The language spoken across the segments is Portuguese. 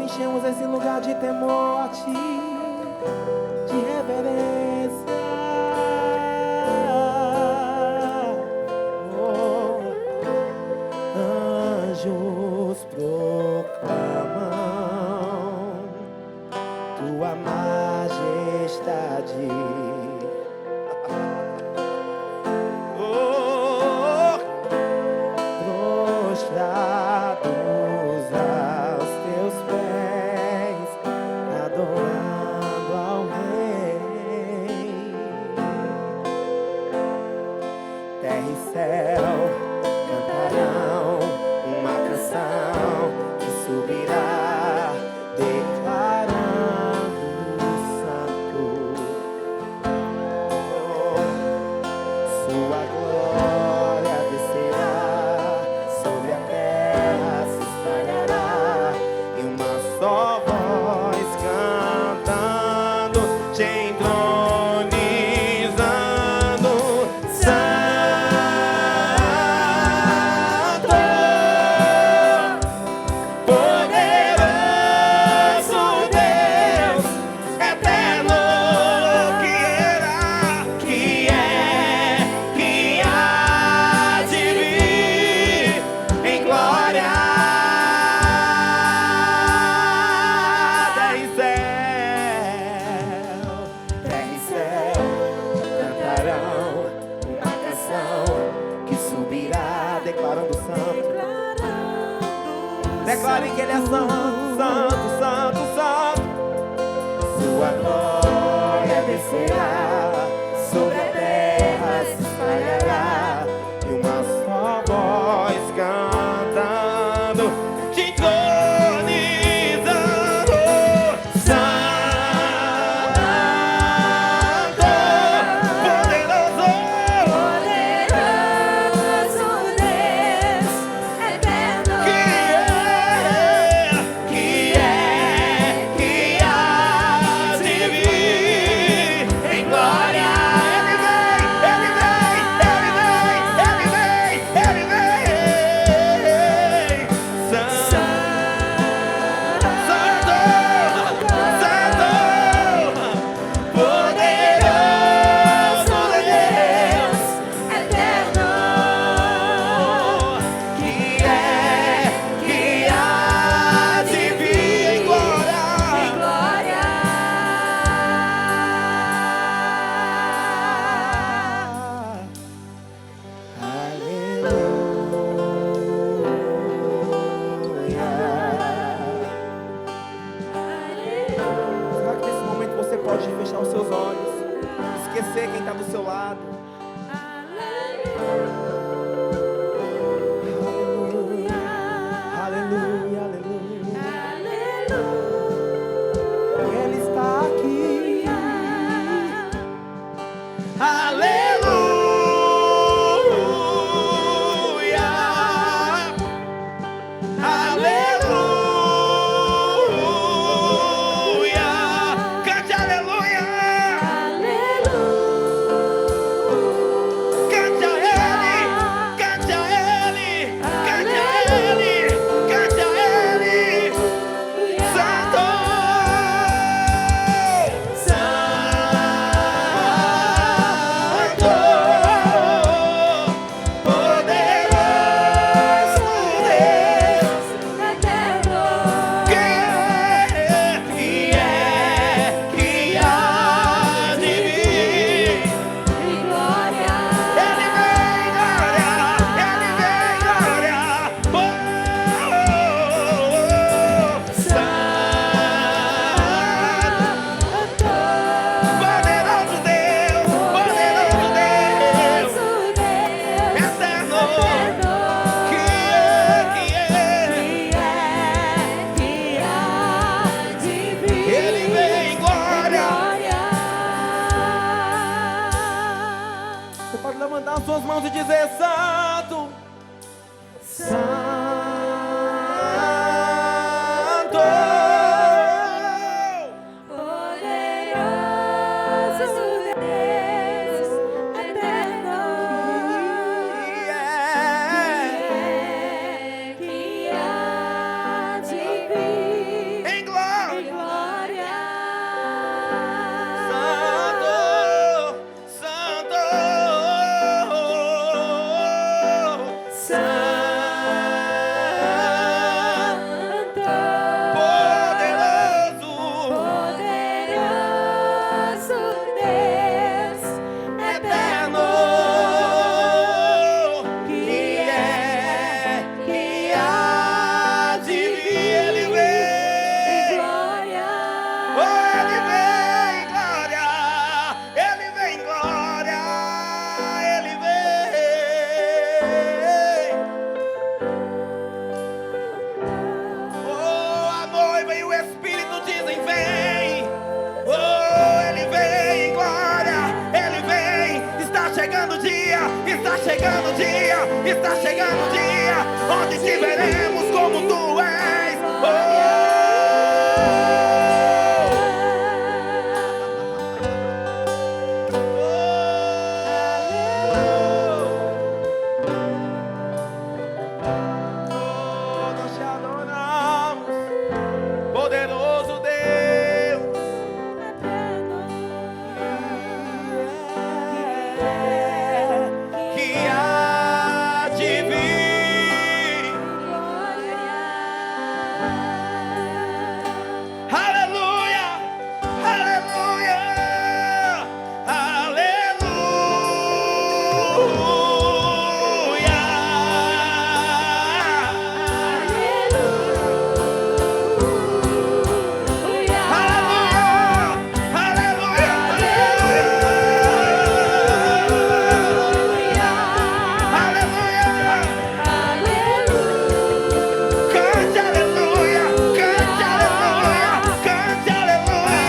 enchemos esse lugar de temor a Ti, de reverência. Oh, anjos proclamam Tua majestade. Oh, prostrados aos Teus pés, adorando ao Rei. Terra e céu cantarão uma canção que subirá, declarando santo. Sua glória descerá, sobre a terra se espalhará, e uma só voz cantando, te entronizando, Santo, poderoso Deus, eterno, que era, que é, que há de vir em glória. Terra e céu cantarão uma canção que subirá, declarando santo. Declarem que Ele é santo, santo, santo, santo. Sua glória descerá, sobre a terra se espalhará, e uma só voz cantando, te entronizando, Santo, poderoso Deus, eterno, que há de vir em glória. Ele vem, Santo, Santo, Santo, poderoso Deus, eterno, que há de vir em glória. glória. Será que nesse momento você pode fechar os seus olhos, esquecer quem está do seu lado? Aleluia, aleluia. Ele está aqui. Aleluia, aleluia. Cante aleluia. Cante a Ele, cante a Ele, cante a Ele, cante a Ele. Santo, Santo, poderoso Deus, Eterno, que há de vir. em glória. Ele vem, glória, Ele vem, glória. Oh, Santo, poderoso Deus, eterno, que Ele vem, glória. Você pode levantar as suas mãos e dizer: Santo, Santo. Em chegando o dia, está chegando o dia, onde te veremos como tu és. Nós te adoramos, poderoso Deus. Que há de vir. Aleluia, aleluia, cante aleluia, cante aleluia, cante aleluia.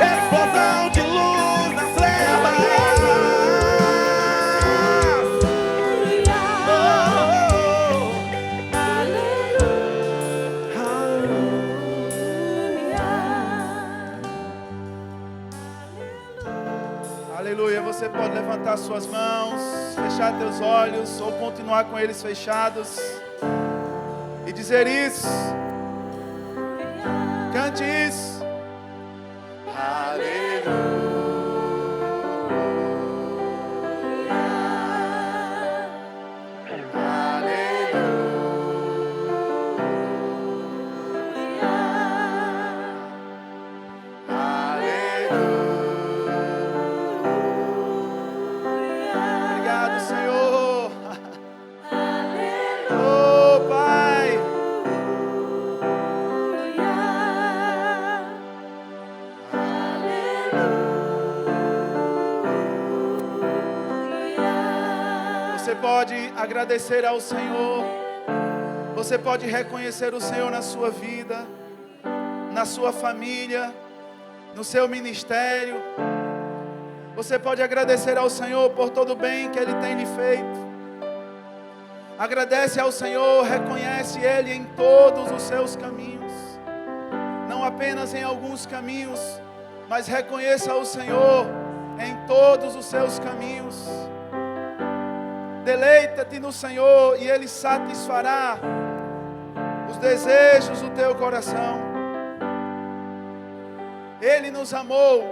Explosão de luz nas trevas. Aleluia. Você pode levantar suas mãos, fechar teus olhos ou continuar com eles fechados e dizer isso. Cante isso. Obrigado, Senhor. Oh, Pai. Você pode agradecer ao Senhor. Você pode reconhecer o Senhor na sua vida, na sua família, no seu ministério. Você pode agradecer ao Senhor por todo o bem que Ele tem lhe feito. Agradece ao Senhor, reconhece Ele em todos os seus caminhos. Não apenas em alguns caminhos, mas reconheça o Senhor em todos os seus caminhos. Deleita-te no Senhor e Ele satisfará os desejos do teu coração. Ele nos amou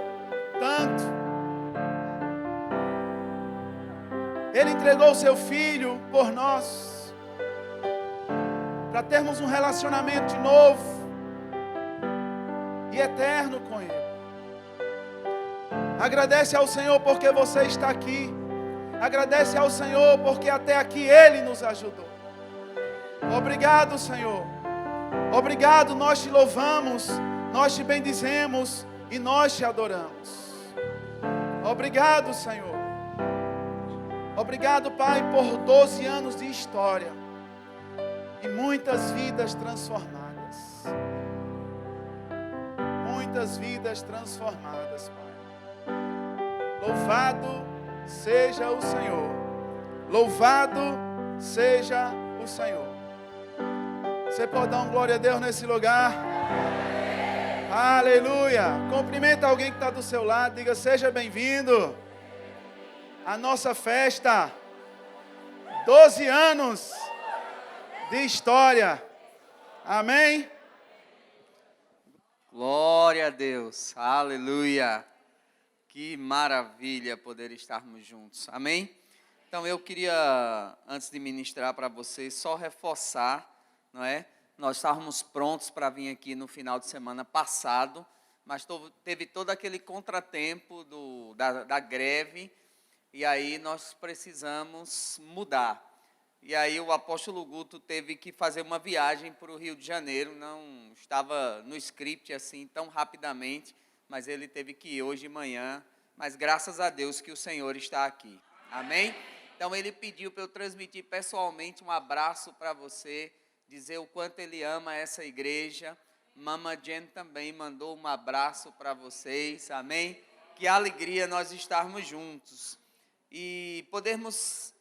tanto. Ele entregou o seu Filho por nós, para termos um relacionamento de novo e eterno com Ele. Agradece ao Senhor porque você está aqui. Agradece ao Senhor porque até aqui Ele nos ajudou. Obrigado, Senhor. Obrigado, nós te louvamos, nós te bendizemos e nós te adoramos. Obrigado, Senhor. Obrigado, Pai, por 12 anos de história e muitas vidas transformadas. Muitas vidas transformadas, Pai. Louvado seja o Senhor. Louvado seja o Senhor. Você pode dar um glória a Deus nesse lugar? Aleluia. Cumprimenta alguém que está do seu lado. Diga, seja bem-vindo à nossa festa. 12 anos de história. Amém? Glória a Deus. Aleluia. Que maravilha poder estarmos juntos. Amém? Então eu queria, antes de ministrar para vocês, só reforçar, não é? Nós estávamos prontos para vir aqui no final de semana passado, mas teve todo aquele contratempo da greve, e aí nós precisamos mudar. E aí o apóstolo Guto teve que fazer uma viagem para o Rio de Janeiro, não estava no script assim tão rapidamente, mas ele teve que ir hoje de manhã, mas graças a Deus que o Senhor está aqui. Amém? Então ele pediu para eu transmitir pessoalmente um abraço para você, dizer o quanto ele ama essa igreja. Mama Jen também mandou um abraço para vocês, amém? Que alegria nós estarmos juntos e podermos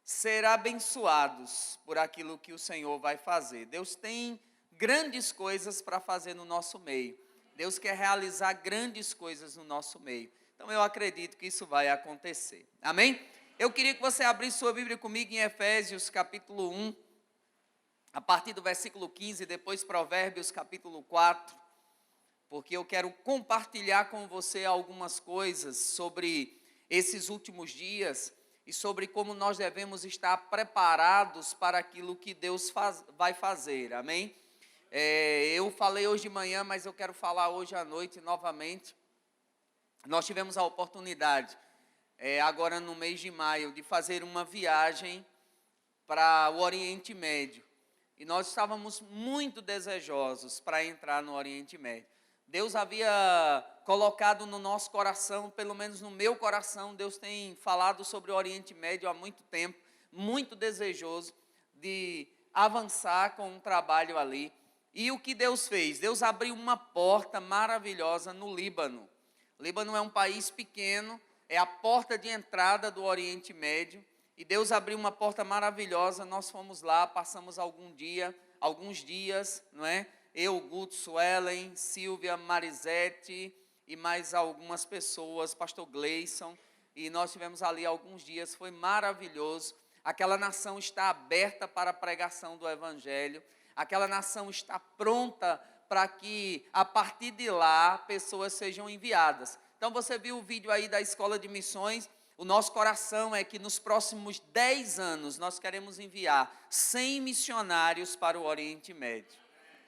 ser abençoados por aquilo que o Senhor vai fazer. Deus tem grandes coisas para fazer no nosso meio. Deus quer realizar grandes coisas no nosso meio. Então eu acredito que isso vai acontecer. Amém? Eu queria que você abrisse sua Bíblia comigo em Efésios capítulo 1, a partir do versículo 15, depois Provérbios capítulo 4, porque eu quero compartilhar com você algumas coisas sobre esses últimos dias e sobre como nós devemos estar preparados para aquilo que Deus vai fazer, amém? Eu falei hoje de manhã, mas eu quero falar hoje à noite novamente. Nós tivemos a oportunidade, agora no mês de maio, de fazer uma viagem para o Oriente Médio. E nós estávamos muito desejosos para entrar no Oriente Médio. Deus havia colocado no nosso coração, pelo menos no meu coração, Deus tem falado sobre o Oriente Médio há muito tempo, muito desejoso de avançar com um trabalho ali. E o que Deus fez? Deus abriu uma porta maravilhosa no Líbano. O Líbano é um país pequeno, é a porta de entrada do Oriente Médio. E Deus abriu uma porta maravilhosa, nós fomos lá, passamos alguns dias, não é? Eu, Guto, Suelen, Silvia, Marisete e mais algumas pessoas, pastor Gleison. E nós tivemos ali alguns dias, foi maravilhoso. Aquela nação está aberta para a pregação do Evangelho. Aquela nação está pronta para que, a partir de lá, pessoas sejam enviadas. Então, você viu o vídeo aí da Escola de Missões. O nosso coração é que nos próximos 10 anos nós queremos enviar 100 missionários para o Oriente Médio.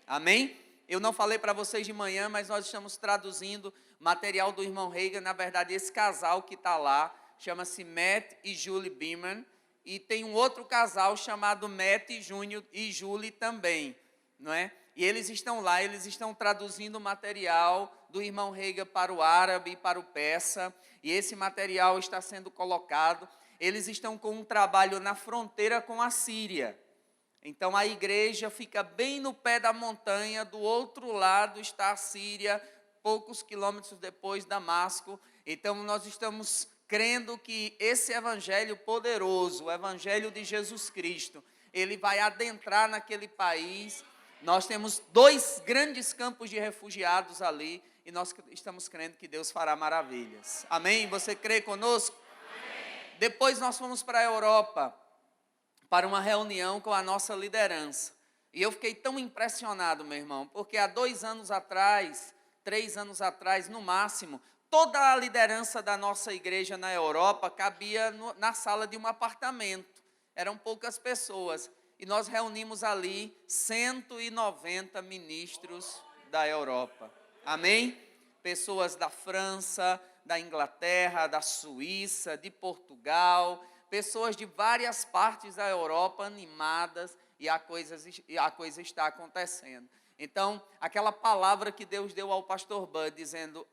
Amém? Eu não falei para vocês de manhã, mas nós estamos traduzindo material do irmão Reagan. Na verdade, esse casal que está lá chama-se Matt e Julie Beeman. E tem um outro casal chamado Matt e Julie também, não é? E eles estão lá, eles estão traduzindo o material do irmão Reagan para o árabe e para o persa, e esse material está sendo colocado. Eles estão com um trabalho na fronteira com a Síria. Então a igreja fica bem no pé da montanha, do outro lado está a Síria, poucos quilômetros depois Damasco. Então nós estamos crendo que esse evangelho poderoso, o evangelho de Jesus Cristo, ele vai adentrar naquele país. Nós temos 2 grandes campos de refugiados ali e nós estamos crendo que Deus fará maravilhas. Amém? Você crê conosco? Amém. Depois nós fomos para a Europa, para uma reunião com a nossa liderança. E eu fiquei tão impressionado, meu irmão, porque há 2 anos atrás, 3 anos atrás, no máximo, toda a liderança da nossa igreja na Europa cabia na sala de um apartamento. Eram poucas pessoas. E nós reunimos ali 190 ministros da Europa. Amém? Pessoas da França, da Inglaterra, da Suíça, de Portugal, pessoas de várias partes da Europa animadas, e a coisa está acontecendo. Então, aquela palavra que Deus deu ao pastor Bud, dizendo,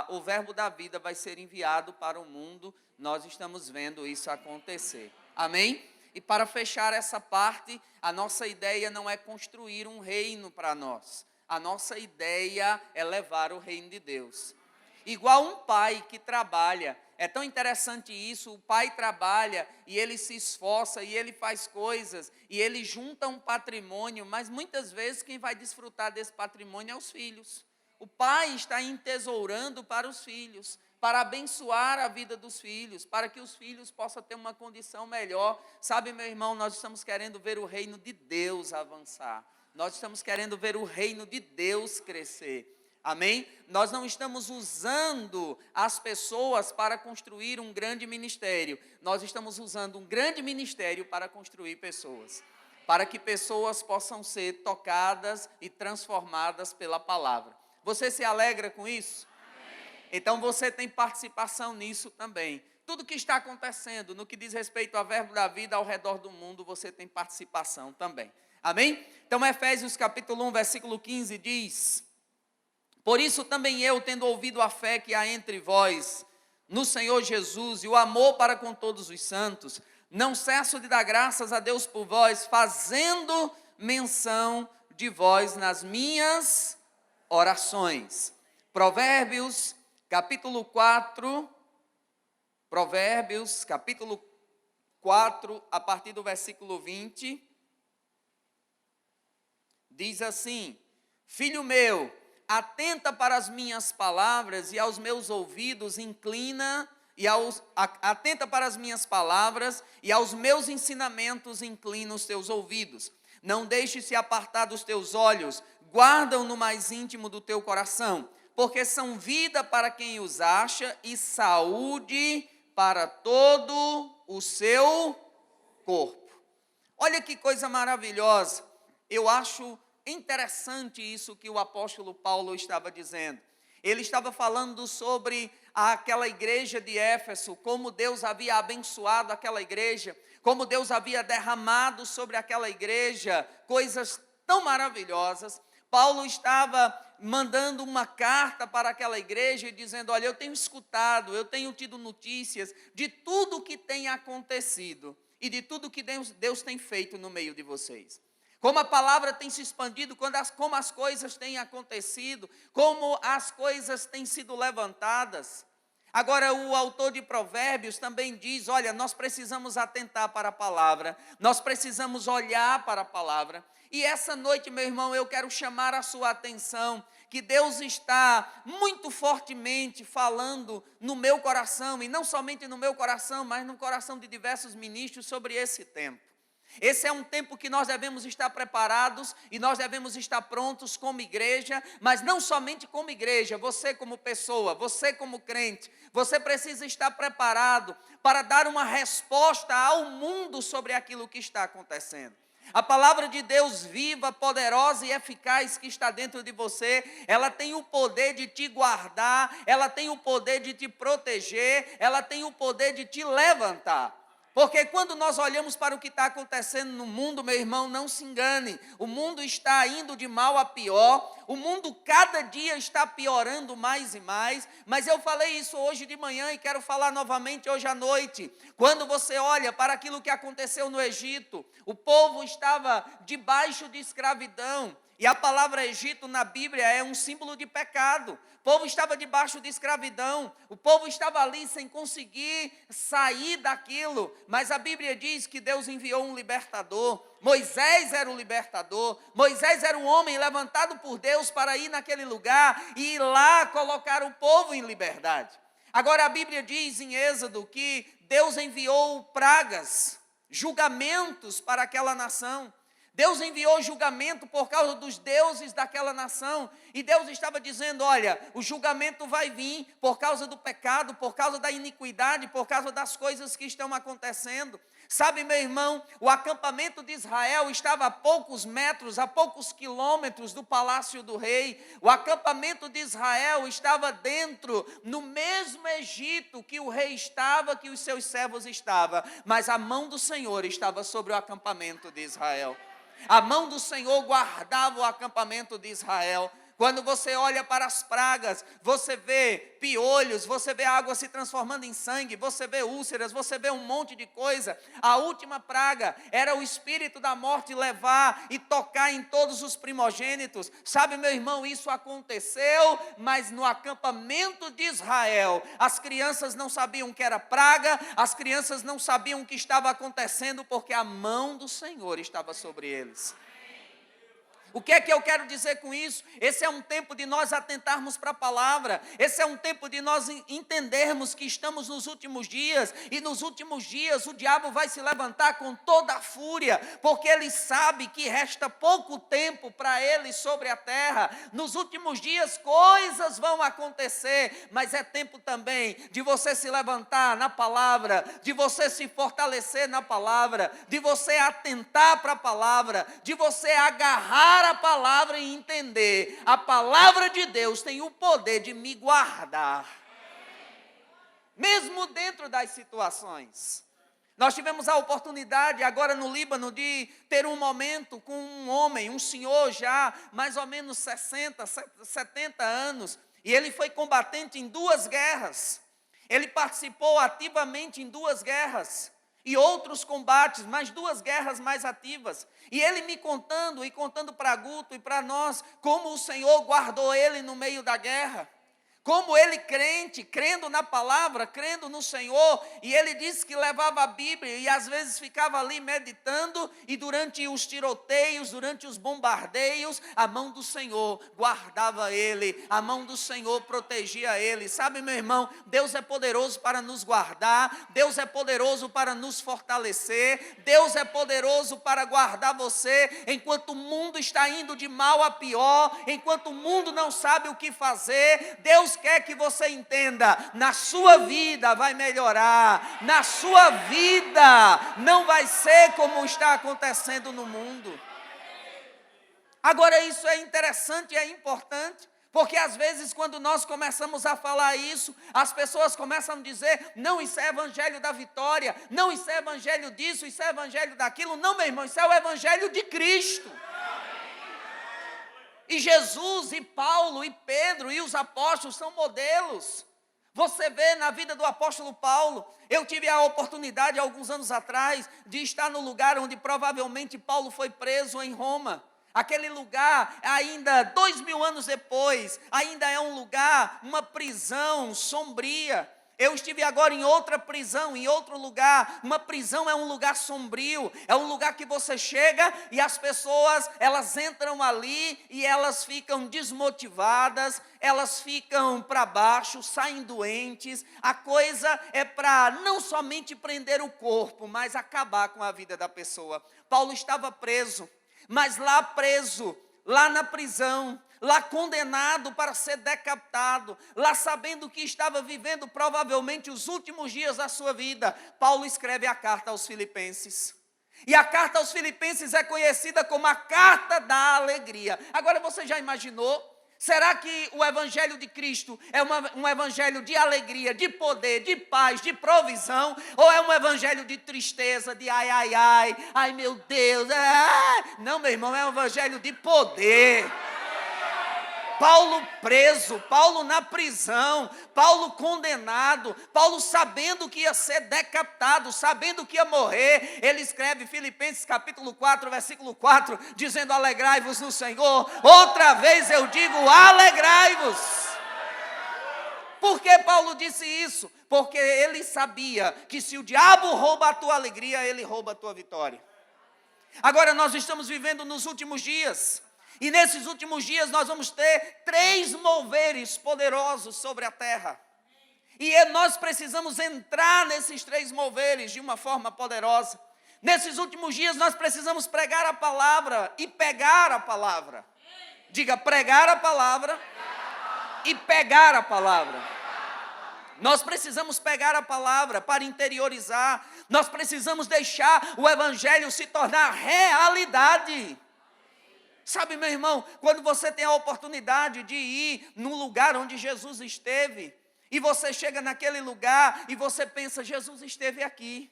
o verbo da vida vai ser enviado para o mundo, nós estamos vendo isso acontecer. Amém? E para fechar essa parte, a nossa ideia não é construir um reino para nós. A nossa ideia é levar o reino de Deus. Igual um pai que trabalha. É tão interessante isso, o pai trabalha e ele se esforça e ele faz coisas e ele junta um patrimônio, mas muitas vezes quem vai desfrutar desse patrimônio é os filhos. O pai está entesourando para os filhos, para abençoar a vida dos filhos, para que os filhos possam ter uma condição melhor. Sabe, meu irmão, nós estamos querendo ver o reino de Deus avançar. Nós estamos querendo ver o reino de Deus crescer. Amém? Nós não estamos usando as pessoas para construir um grande ministério. Nós estamos usando um grande ministério para construir pessoas. Para que pessoas possam ser tocadas e transformadas pela palavra. Você se alegra com isso? Então você tem participação nisso também. Tudo que está acontecendo, no que diz respeito ao verbo da vida ao redor do mundo, você tem participação também. Amém? Então Efésios capítulo 1, versículo 15 diz: por isso também eu, tendo ouvido a fé que há entre vós, no Senhor Jesus, e o amor para com todos os santos, não cesso de dar graças a Deus por vós, fazendo menção de vós nas minhas orações. Provérbios, capítulo 4, a partir do versículo 20, diz assim: Filho meu, atenta para as minhas palavras e aos meus ouvidos inclina, atenta para as minhas palavras e aos meus ensinamentos inclina os teus ouvidos. Não deixes se apartar dos teus olhos, guarda-o no mais íntimo do teu coração, porque são vida para quem os acha e saúde para todo o seu corpo. Olha que coisa maravilhosa. Eu acho interessante isso que o apóstolo Paulo estava dizendo. Ele estava falando sobre aquela igreja de Éfeso, como Deus havia abençoado aquela igreja, como Deus havia derramado sobre aquela igreja coisas tão maravilhosas. Paulo estava mandando uma carta para aquela igreja e dizendo: olha, eu tenho escutado, eu tenho tido notícias de tudo que tem acontecido e de tudo que Deus tem feito no meio de vocês. Como a palavra tem se expandido, como as coisas têm acontecido, como as coisas têm sido levantadas. Agora, o autor de Provérbios também diz: olha, nós precisamos atentar para a palavra, nós precisamos olhar para a palavra. E essa noite, meu irmão, eu quero chamar a sua atenção, que Deus está muito fortemente falando no meu coração, e não somente no meu coração, mas no coração de diversos ministros sobre esse tempo. Esse é um tempo que nós devemos estar preparados e nós devemos estar prontos como igreja, mas não somente como igreja, você como pessoa, você como crente, você precisa estar preparado para dar uma resposta ao mundo sobre aquilo que está acontecendo. A palavra de Deus viva, poderosa e eficaz que está dentro de você, ela tem o poder de te guardar, ela tem o poder de te proteger, ela tem o poder de te levantar. Porque quando nós olhamos para o que está acontecendo no mundo, meu irmão, não se engane, o mundo está indo de mal a pior, o mundo cada dia está piorando mais e mais, mas eu falei isso hoje de manhã e quero falar novamente hoje à noite. Quando você olha para aquilo que aconteceu no Egito, o povo estava debaixo de escravidão, e a palavra Egito na Bíblia é um símbolo de pecado. O povo estava debaixo de escravidão, o povo estava ali sem conseguir sair daquilo, mas a Bíblia diz que Deus enviou um libertador. Moisés era o libertador, Moisés era um homem levantado por Deus para ir naquele lugar e ir lá colocar o povo em liberdade. Agora a Bíblia diz em Êxodo que Deus enviou pragas, julgamentos para aquela nação. Deus enviou julgamento por causa dos deuses daquela nação, e Deus estava dizendo: olha, o julgamento vai vir por causa do pecado, por causa da iniquidade, por causa das coisas que estão acontecendo. Sabe, meu irmão, o acampamento de Israel estava a poucos metros, a poucos quilômetros do palácio do rei. O acampamento de Israel estava dentro, no mesmo Egito que o rei estava, que os seus servos estavam, mas a mão do Senhor estava sobre o acampamento de Israel. A mão do Senhor guardava o acampamento de Israel. Quando você olha para as pragas, você vê piolhos, você vê a água se transformando em sangue, você vê úlceras, você vê um monte de coisa. A última praga era o espírito da morte levar e tocar em todos os primogênitos. Sabe, meu irmão, isso aconteceu, mas no acampamento de Israel, as crianças não sabiam que era praga, as crianças não sabiam o que estava acontecendo, porque a mão do Senhor estava sobre eles. O que é que eu quero dizer com isso? Esse é um tempo de nós atentarmos para a palavra. Esse é um tempo de nós entendermos que estamos nos últimos dias. E nos últimos dias o diabo vai se levantar com toda a fúria, porque ele sabe que resta pouco tempo para ele sobre a terra. Nos últimos dias coisas vão acontecer, mas é tempo também de você se levantar na palavra, de você se fortalecer na palavra, de você atentar para a palavra, de você agarrar a palavra e entender: a palavra de Deus tem o poder de me guardar, mesmo dentro das situações. Nós tivemos a oportunidade agora no Líbano de ter um momento com um homem, um senhor já mais ou menos 60, 70 anos, e ele foi combatente em 2 guerras. Ele participou ativamente em 2 guerras. e outros combates, mais 2 guerras mais ativas. E ele me contando, e contando para Guto e para nós, como o Senhor guardou ele no meio da guerra. Como ele crente, crendo na palavra, crendo no Senhor, e ele disse que levava a Bíblia e às vezes ficava ali meditando, e durante os tiroteios, durante os bombardeios, a mão do Senhor guardava ele, a mão do Senhor protegia ele. Sabe, meu irmão, Deus é poderoso para nos guardar, Deus é poderoso para nos fortalecer, Deus é poderoso para guardar você, enquanto o mundo está indo de mal a pior, enquanto o mundo não sabe o que fazer. Deus quer que você entenda, na sua vida vai melhorar, na sua vida não vai ser como está acontecendo no mundo. Agora, isso é interessante e é importante, porque às vezes quando nós começamos a falar isso, as pessoas começam a dizer, não, isso é evangelho da vitória, não, isso é evangelho disso, isso é evangelho daquilo. Não, meu irmão, isso é o evangelho de Cristo. E Jesus, e Paulo, e Pedro, e os apóstolos são modelos. Você vê na vida do apóstolo Paulo, eu tive a oportunidade, alguns anos atrás, de estar no lugar onde provavelmente Paulo foi preso em Roma. Aquele lugar, ainda 2000 anos depois, ainda é um lugar, uma prisão sombria. Eu estive agora em outra prisão, em outro lugar. Uma prisão é um lugar sombrio, é um lugar que você chega e as pessoas, elas entram ali e elas ficam desmotivadas, elas ficam para baixo, saem doentes. A coisa é para não somente prender o corpo, mas acabar com a vida da pessoa. Paulo estava preso, mas lá preso, lá na prisão, lá condenado para ser decapitado, lá sabendo que estava vivendo provavelmente os últimos dias da sua vida, Paulo escreve a carta aos Filipenses. E a carta aos Filipenses é conhecida como a carta da alegria. Agora, você já imaginou? Será que o evangelho de Cristo é um evangelho de alegria, de poder, de paz, de provisão? Ou é um evangelho de tristeza, de ai meu Deus, Não, meu irmão, é um evangelho de poder. Paulo preso, Paulo na prisão, Paulo condenado, Paulo sabendo que ia ser decapitado, sabendo que ia morrer, ele escreve Filipenses capítulo 4, versículo 4, dizendo, alegrai-vos no Senhor. Outra vez eu digo, alegrai-vos. Por que Paulo disse isso? Porque ele sabia que se o diabo rouba a tua alegria, ele rouba a tua vitória. Agora nós estamos vivendo nos últimos dias. E nesses últimos dias nós vamos ter 3 moveres poderosos sobre a terra. E nós precisamos entrar nesses 3 moveres de uma forma poderosa. Nesses últimos dias nós precisamos pregar a palavra e pegar a palavra. Diga, pregar a palavra e pegar a palavra. Nós precisamos pegar a palavra para interiorizar. Nós precisamos deixar o evangelho se tornar realidade. Sabe, meu irmão, quando você tem a oportunidade de ir num lugar onde Jesus esteve, e você chega naquele lugar e você pensa, Jesus esteve aqui,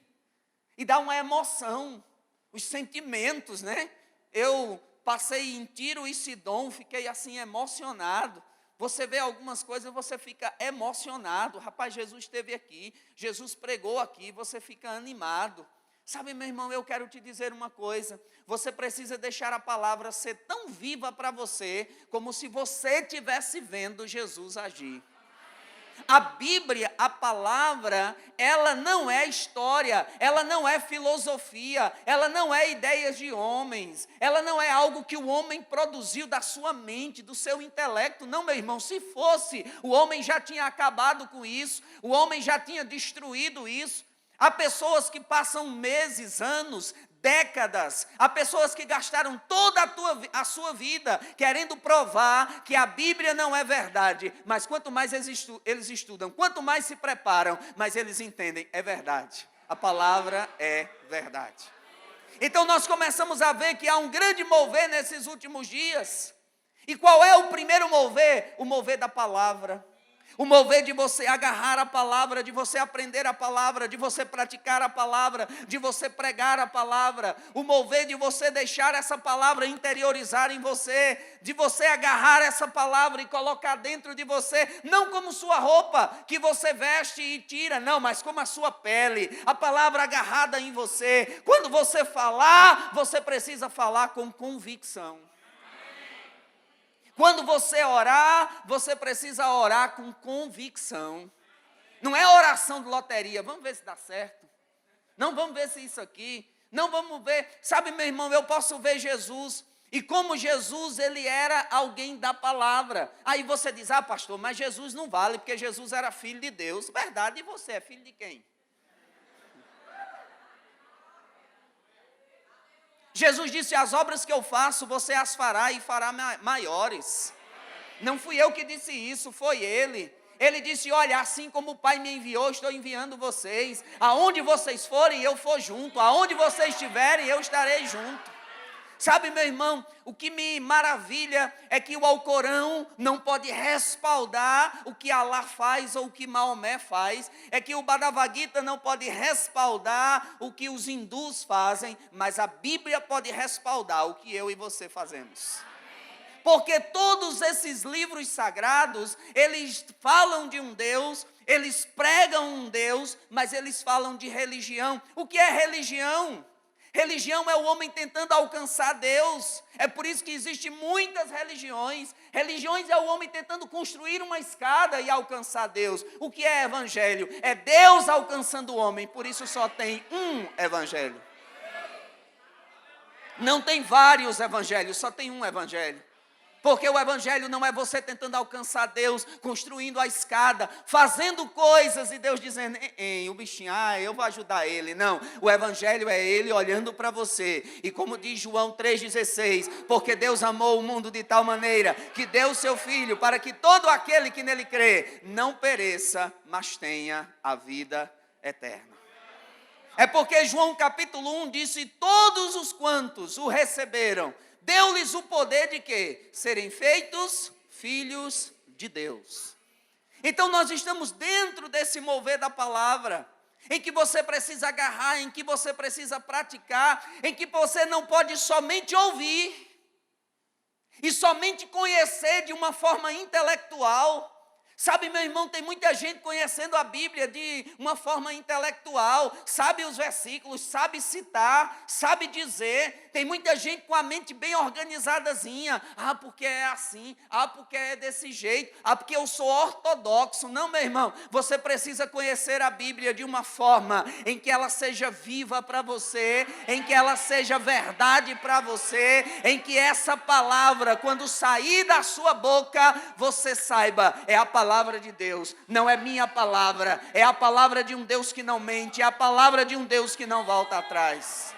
e dá uma emoção, os sentimentos, né? Eu passei em Tiro e Sidom, fiquei assim emocionado. Você vê algumas coisas e você fica emocionado. Rapaz, Jesus esteve aqui, Jesus pregou aqui, você fica animado. Sabe, meu irmão, eu quero te dizer uma coisa. Você precisa deixar a palavra ser tão viva para você, como se você estivesse vendo Jesus agir. A Bíblia, a palavra, ela não é história, ela não é filosofia, ela não é ideias de homens, ela não é algo que o homem produziu da sua mente, do seu intelecto. Não, meu irmão, se fosse, o homem já tinha acabado com isso, o homem já tinha destruído isso. Há pessoas que passam meses, anos, décadas, há pessoas que gastaram toda a sua vida querendo provar que a Bíblia não é verdade, mas quanto mais eles estudam, quanto mais se preparam, mais eles entendem, é verdade, a palavra é verdade. Então nós começamos a ver que há um grande mover nesses últimos dias. E qual é o primeiro mover? O mover da palavra. O mover de você agarrar a palavra, de você aprender a palavra, de você praticar a palavra, de você pregar a palavra. O mover de você deixar essa palavra interiorizar em você, de você agarrar essa palavra e colocar dentro de você, não como sua roupa que você veste e tira, não, mas como a sua pele, a palavra agarrada em você. Quando você falar, você precisa falar com convicção. Quando você orar, você precisa orar com convicção. Não é oração de loteria, vamos ver se dá certo. Não, vamos ver se isso aqui. Não, vamos ver. Sabe, meu irmão, eu posso ver Jesus. E como Jesus, ele era alguém da palavra. Aí você diz, pastor, mas Jesus não vale, porque Jesus era filho de Deus. Verdade, e você é filho de quem? Jesus disse, as obras que eu faço, você as fará e fará maiores. Não fui eu que disse isso, foi ele. Ele disse, olha, assim como o Pai me enviou, estou enviando vocês. Aonde vocês forem, eu for junto. Aonde vocês estiverem, eu estarei junto. Sabe, meu irmão, o que me maravilha é que o Alcorão não pode respaldar o que Alá faz ou o que Maomé faz. É que o Bhagavad Gita não pode respaldar o que os hindus fazem, mas a Bíblia pode respaldar o que eu e você fazemos. Porque todos esses livros sagrados, eles falam de um Deus, eles pregam um Deus, mas eles falam de religião. O que é religião? Religião é o homem tentando alcançar Deus. É por isso que existem muitas religiões. Religiões é o homem tentando construir uma escada e alcançar Deus. O que é evangelho? É Deus alcançando o homem. Por isso só tem um evangelho. Não tem vários evangelhos, só tem um evangelho. Porque o evangelho não é você tentando alcançar Deus, construindo a escada, fazendo coisas e Deus dizendo, o bichinho, eu vou ajudar ele. Não, o evangelho é ele olhando para você. E como diz João 3,16, porque Deus amou o mundo de tal maneira que deu o seu Filho para que todo aquele que nele crê não pereça, mas tenha a vida eterna. É porque João capítulo 1 disse, todos os quantos o receberam, deu-lhes o poder de quê? Serem feitos filhos de Deus. Então nós estamos dentro desse mover da palavra, em que você precisa agarrar, em que você precisa praticar, em que você não pode somente ouvir, e somente conhecer de uma forma intelectual. Sabe, meu irmão, tem muita gente conhecendo a Bíblia de uma forma intelectual, sabe os versículos, sabe citar, sabe dizer. Tem muita gente com a mente bem organizadazinha. Porque é assim, porque é desse jeito, porque eu sou ortodoxo. Não, meu irmão, você precisa conhecer a Bíblia de uma forma em que ela seja viva para você, em que ela seja verdade para você, em que essa palavra, quando sair da sua boca, você saiba, é a palavra de Deus, não é minha palavra, é a palavra de um Deus que não mente, é a palavra de um Deus que não volta atrás.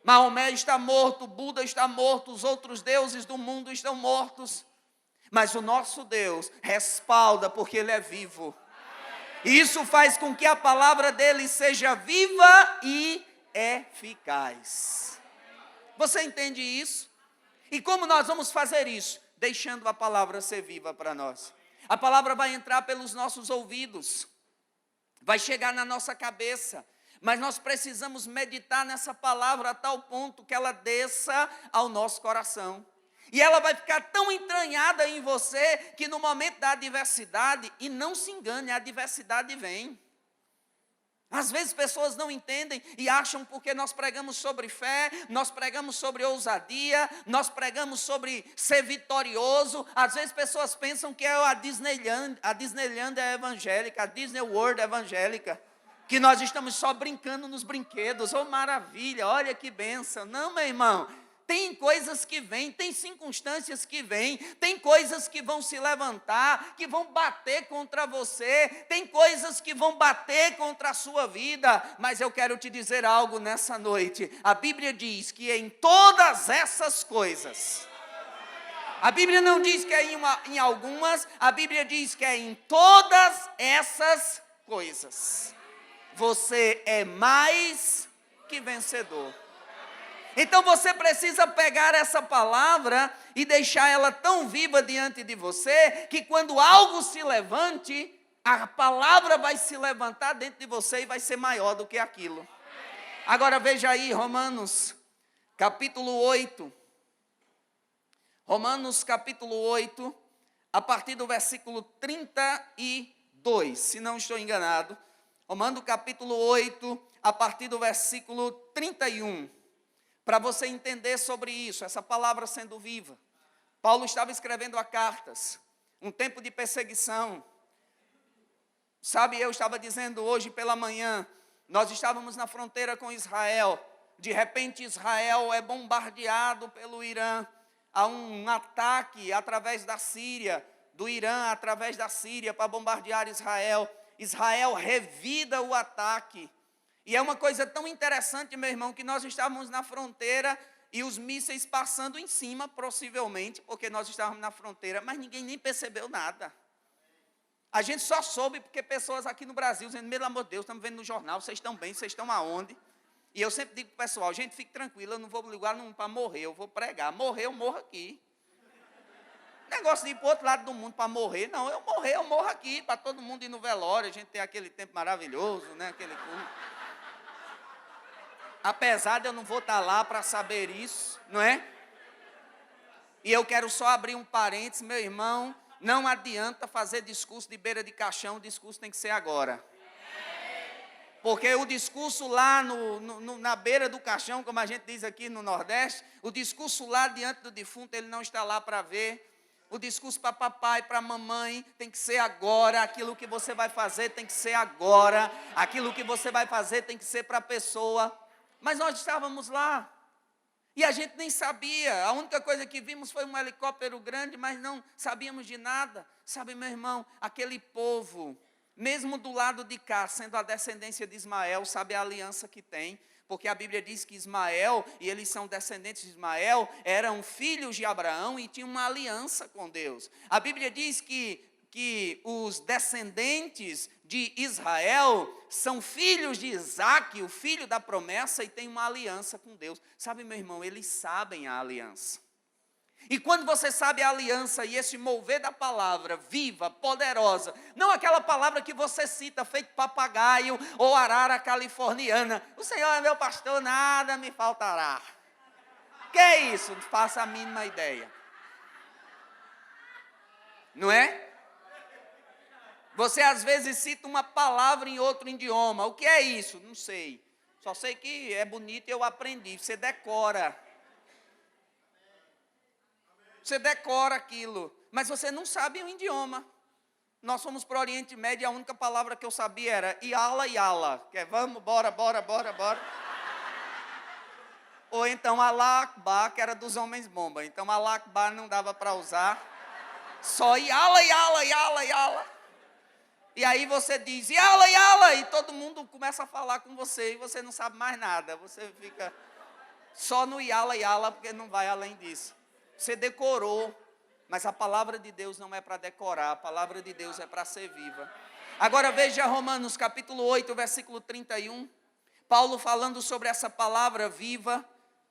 Maomé está morto, Buda está morto, os outros deuses do mundo estão mortos, mas o nosso Deus respalda porque Ele é vivo. E isso faz com que a palavra dele seja viva e eficaz. Você entende isso? E como nós vamos fazer isso? Deixando a palavra ser viva para nós. A palavra vai entrar pelos nossos ouvidos, vai chegar na nossa cabeça, mas nós precisamos meditar nessa palavra a tal ponto que ela desça ao nosso coração. E ela vai ficar tão entranhada em você que no momento da adversidade, e não se engane, a adversidade vem. Às vezes pessoas não entendem e acham porque nós pregamos sobre fé, nós pregamos sobre ousadia, nós pregamos sobre ser vitorioso. Às vezes pessoas pensam que é a Disneyland é evangélica, a Disney World é evangélica, que nós estamos só brincando nos brinquedos. Oh, maravilha, olha que bênção. Não, meu irmão. Tem coisas que vêm, tem circunstâncias que vêm, tem coisas que vão se levantar, que vão bater contra você, tem coisas que vão bater contra a sua vida, mas eu quero te dizer algo nessa noite. A Bíblia diz que em todas essas coisas, a Bíblia não diz que é em algumas, a Bíblia diz que é em todas essas coisas, você é mais que vencedor. Então você precisa pegar essa palavra e deixar ela tão viva diante de você, que quando algo se levante, a palavra vai se levantar dentro de você e vai ser maior do que aquilo. Agora veja aí, Romanos capítulo 8. Romanos capítulo 8, a partir do versículo 32, se não estou enganado. Romanos capítulo 8, a partir do versículo 31. Para você entender sobre isso, essa palavra sendo viva. Paulo estava escrevendo a cartas, um tempo de perseguição. Sabe, eu estava dizendo hoje pela manhã, nós estávamos na fronteira com Israel. De repente Israel é bombardeado pelo Irã. Há um ataque através da Síria, do Irã através da Síria para bombardear Israel. Israel revida o ataque. E é uma coisa tão interessante, meu irmão, que nós estávamos na fronteira e os mísseis passando em cima, possivelmente, porque nós estávamos na fronteira, mas ninguém nem percebeu nada. A gente só soube porque pessoas aqui no Brasil dizendo, pelo amor de Deus, estamos vendo no jornal, vocês estão bem, vocês estão aonde? E eu sempre digo para o pessoal, gente, fique tranquilo, eu não vou ligar para morrer, eu vou pregar. Morrer, eu morro aqui. Negócio de ir para o outro lado do mundo para morrer, não, eu morro aqui, para todo mundo ir no velório, a gente ter aquele tempo maravilhoso, né, aquele culto. Apesar de eu não vou estar lá para saber isso, não é? E eu quero só abrir um parênteses, meu irmão, não adianta fazer discurso de beira de caixão, o discurso tem que ser agora. Porque o discurso lá na beira do caixão, como a gente diz aqui no Nordeste, o discurso lá diante do defunto, ele não está lá para ver. O discurso para papai, para mamãe, tem que ser agora. Aquilo que você vai fazer tem que ser agora. Aquilo que você vai fazer tem que ser para a pessoa. Mas nós estávamos lá. E a gente nem sabia. A única coisa que vimos foi um helicóptero grande, mas não sabíamos de nada. Sabe, meu irmão, aquele povo, mesmo do lado de cá, sendo a descendência de Ismael, sabe a aliança que tem? Porque a Bíblia diz que Ismael, e eles são descendentes de Ismael, eram filhos de Abraão e tinham uma aliança com Deus. A Bíblia diz que os descendentes de Israel são filhos de Isaque, o filho da promessa, e tem uma aliança com Deus. Sabe, meu irmão, eles sabem a aliança. E quando você sabe a aliança e esse mover da palavra viva, poderosa, não aquela palavra que você cita, feito papagaio ou arara californiana, o Senhor é meu pastor, nada me faltará. Que é isso? Não faça a mínima ideia. Não é? Você às vezes cita uma palavra em outro idioma. O que é isso? Não sei. Só sei que é bonito e eu aprendi. Você decora. Você decora aquilo. Mas você não sabe o idioma. Nós fomos para o Oriente Médio e a única palavra que eu sabia era Iala, Iala. Que é vamos, bora. Ou então Alá Akbar, que era dos homens bomba. Então Alá Akbar não dava para usar. Só Iala. E aí você diz, Yala, e todo mundo começa a falar com você, e você não sabe mais nada. Você fica só no Yala, porque não vai além disso. Você decorou, mas a palavra de Deus não é para decorar, a palavra de Deus é para ser viva. Agora veja Romanos capítulo 8, versículo 31. Paulo falando sobre essa palavra viva,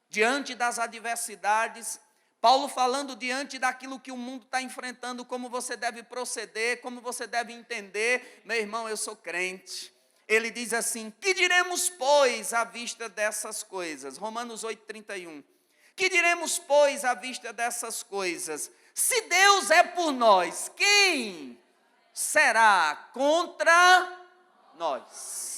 diante das adversidades. Paulo falando diante daquilo que o mundo está enfrentando, como você deve proceder, como você deve entender. Meu irmão, eu sou crente. Ele diz assim, que diremos, pois, à vista dessas coisas? Romanos 8, 31. Que diremos, pois, à vista dessas coisas? Se Deus é por nós, quem será contra nós?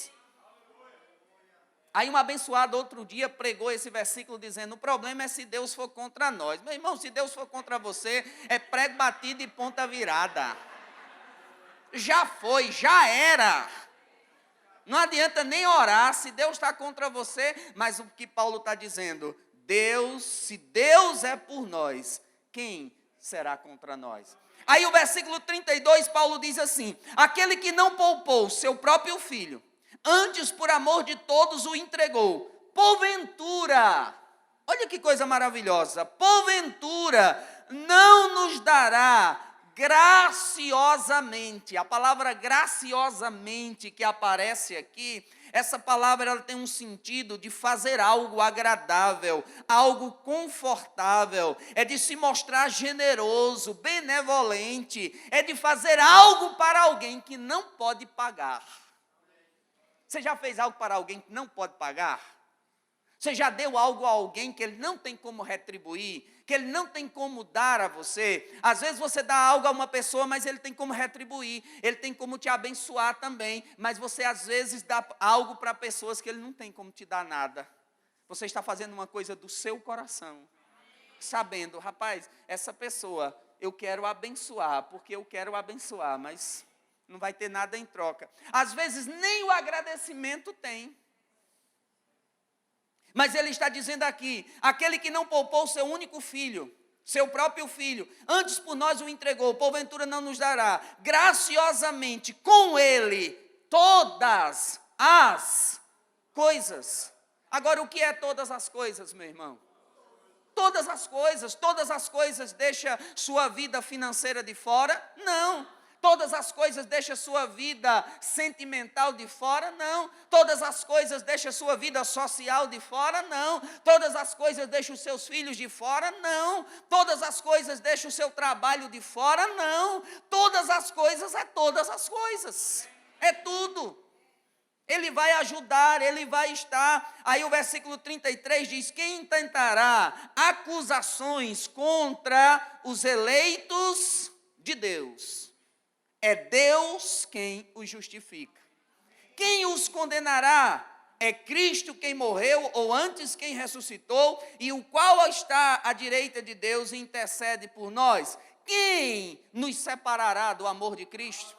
Aí um abençoado outro dia pregou esse versículo dizendo, o problema é se Deus for contra nós. Meu irmão, se Deus for contra você, é prego batido e ponta virada. Já foi, já era. Não adianta nem orar se Deus está contra você, mas o que Paulo está dizendo, se Deus é por nós, quem será contra nós? Aí o versículo 32, Paulo diz assim, aquele que não poupou seu próprio filho, antes, por amor de todos, o entregou. Porventura, olha que coisa maravilhosa, porventura, não nos dará graciosamente. A palavra graciosamente que aparece aqui, essa palavra ela tem um sentido de fazer algo agradável, algo confortável, é de se mostrar generoso, benevolente, é de fazer algo para alguém que não pode pagar. Você já fez algo para alguém que não pode pagar? Você já deu algo a alguém que ele não tem como retribuir, que ele não tem como dar a você? Às vezes você dá algo a uma pessoa, mas ele tem como retribuir, ele tem como te abençoar também, mas você às vezes dá algo para pessoas que ele não tem como te dar nada. Você está fazendo uma coisa do seu coração, sabendo, rapaz, essa pessoa eu quero abençoar, porque eu quero abençoar, mas não vai ter nada em troca. Às vezes nem o agradecimento tem. Mas ele está dizendo aqui, aquele que não poupou seu único filho, seu próprio filho, antes por nós o entregou, porventura não nos dará graciosamente com ele todas as coisas. Agora, o que é todas as coisas, meu irmão? Todas as coisas deixa sua vida financeira de fora? Não. Todas as coisas deixam sua vida sentimental de fora? Não. Todas as coisas deixam sua vida social de fora? Não. Todas as coisas deixam os seus filhos de fora? Não. Todas as coisas deixam o seu trabalho de fora? Não. Todas as coisas é todas as coisas. É tudo. Ele vai ajudar, ele vai estar. Aí o versículo 33 diz: quem intentará acusações contra os eleitos de Deus? É Deus quem os justifica. Quem os condenará? É Cristo quem morreu, ou antes quem ressuscitou, e o qual está à direita de Deus e intercede por nós. Quem nos separará do amor de Cristo?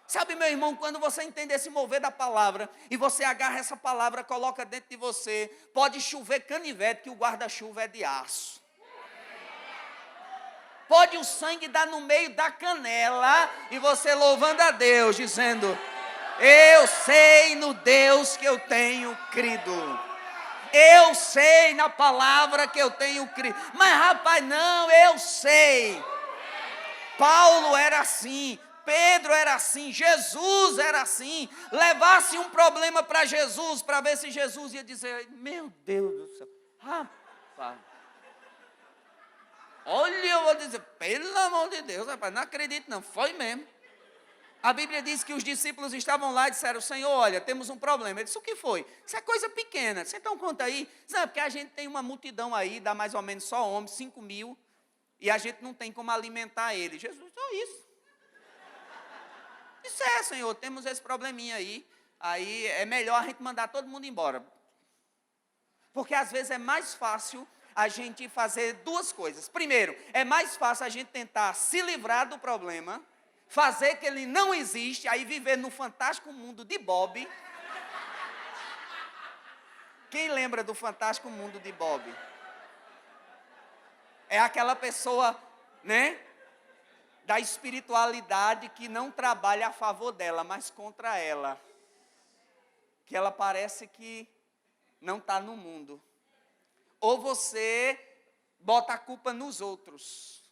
Sabe, meu irmão, quando você entende esse mover da palavra, e você agarra essa palavra, coloca dentro de você, pode chover canivete, que o guarda-chuva é de aço. Pode o sangue dar no meio da canela, e você louvando a Deus, dizendo: eu sei no Deus que eu tenho crido. Eu sei na palavra que eu tenho crido. Mas rapaz, não, eu sei. Paulo era assim, Pedro era assim, Jesus era assim. Levasse um problema para Jesus, para ver se Jesus ia dizer: meu Deus do céu, rapaz, olha, eu vou dizer, pelo amor de Deus, rapaz, não acredito não, foi mesmo. A Bíblia diz que os discípulos estavam lá e disseram: Senhor, olha, temos um problema. Ele disse: o que foi? Isso é coisa pequena, você então conta aí. Não, é porque a gente tem uma multidão aí, dá mais ou menos só homens, 5.000, e a gente não tem como alimentar eles. Jesus, só isso. Isso é, Senhor, temos esse probleminha aí é melhor a gente mandar todo mundo embora. Porque às vezes é mais fácil a gente fazer duas coisas. Primeiro, é mais fácil a gente tentar se livrar do problema, fazer que ele não existe, aí viver no fantástico mundo de Bob. Quem lembra do fantástico mundo de Bob? É aquela pessoa, né, da espiritualidade que não trabalha a favor dela, mas contra ela. Que ela parece que não está no mundo. Ou você bota a culpa nos outros.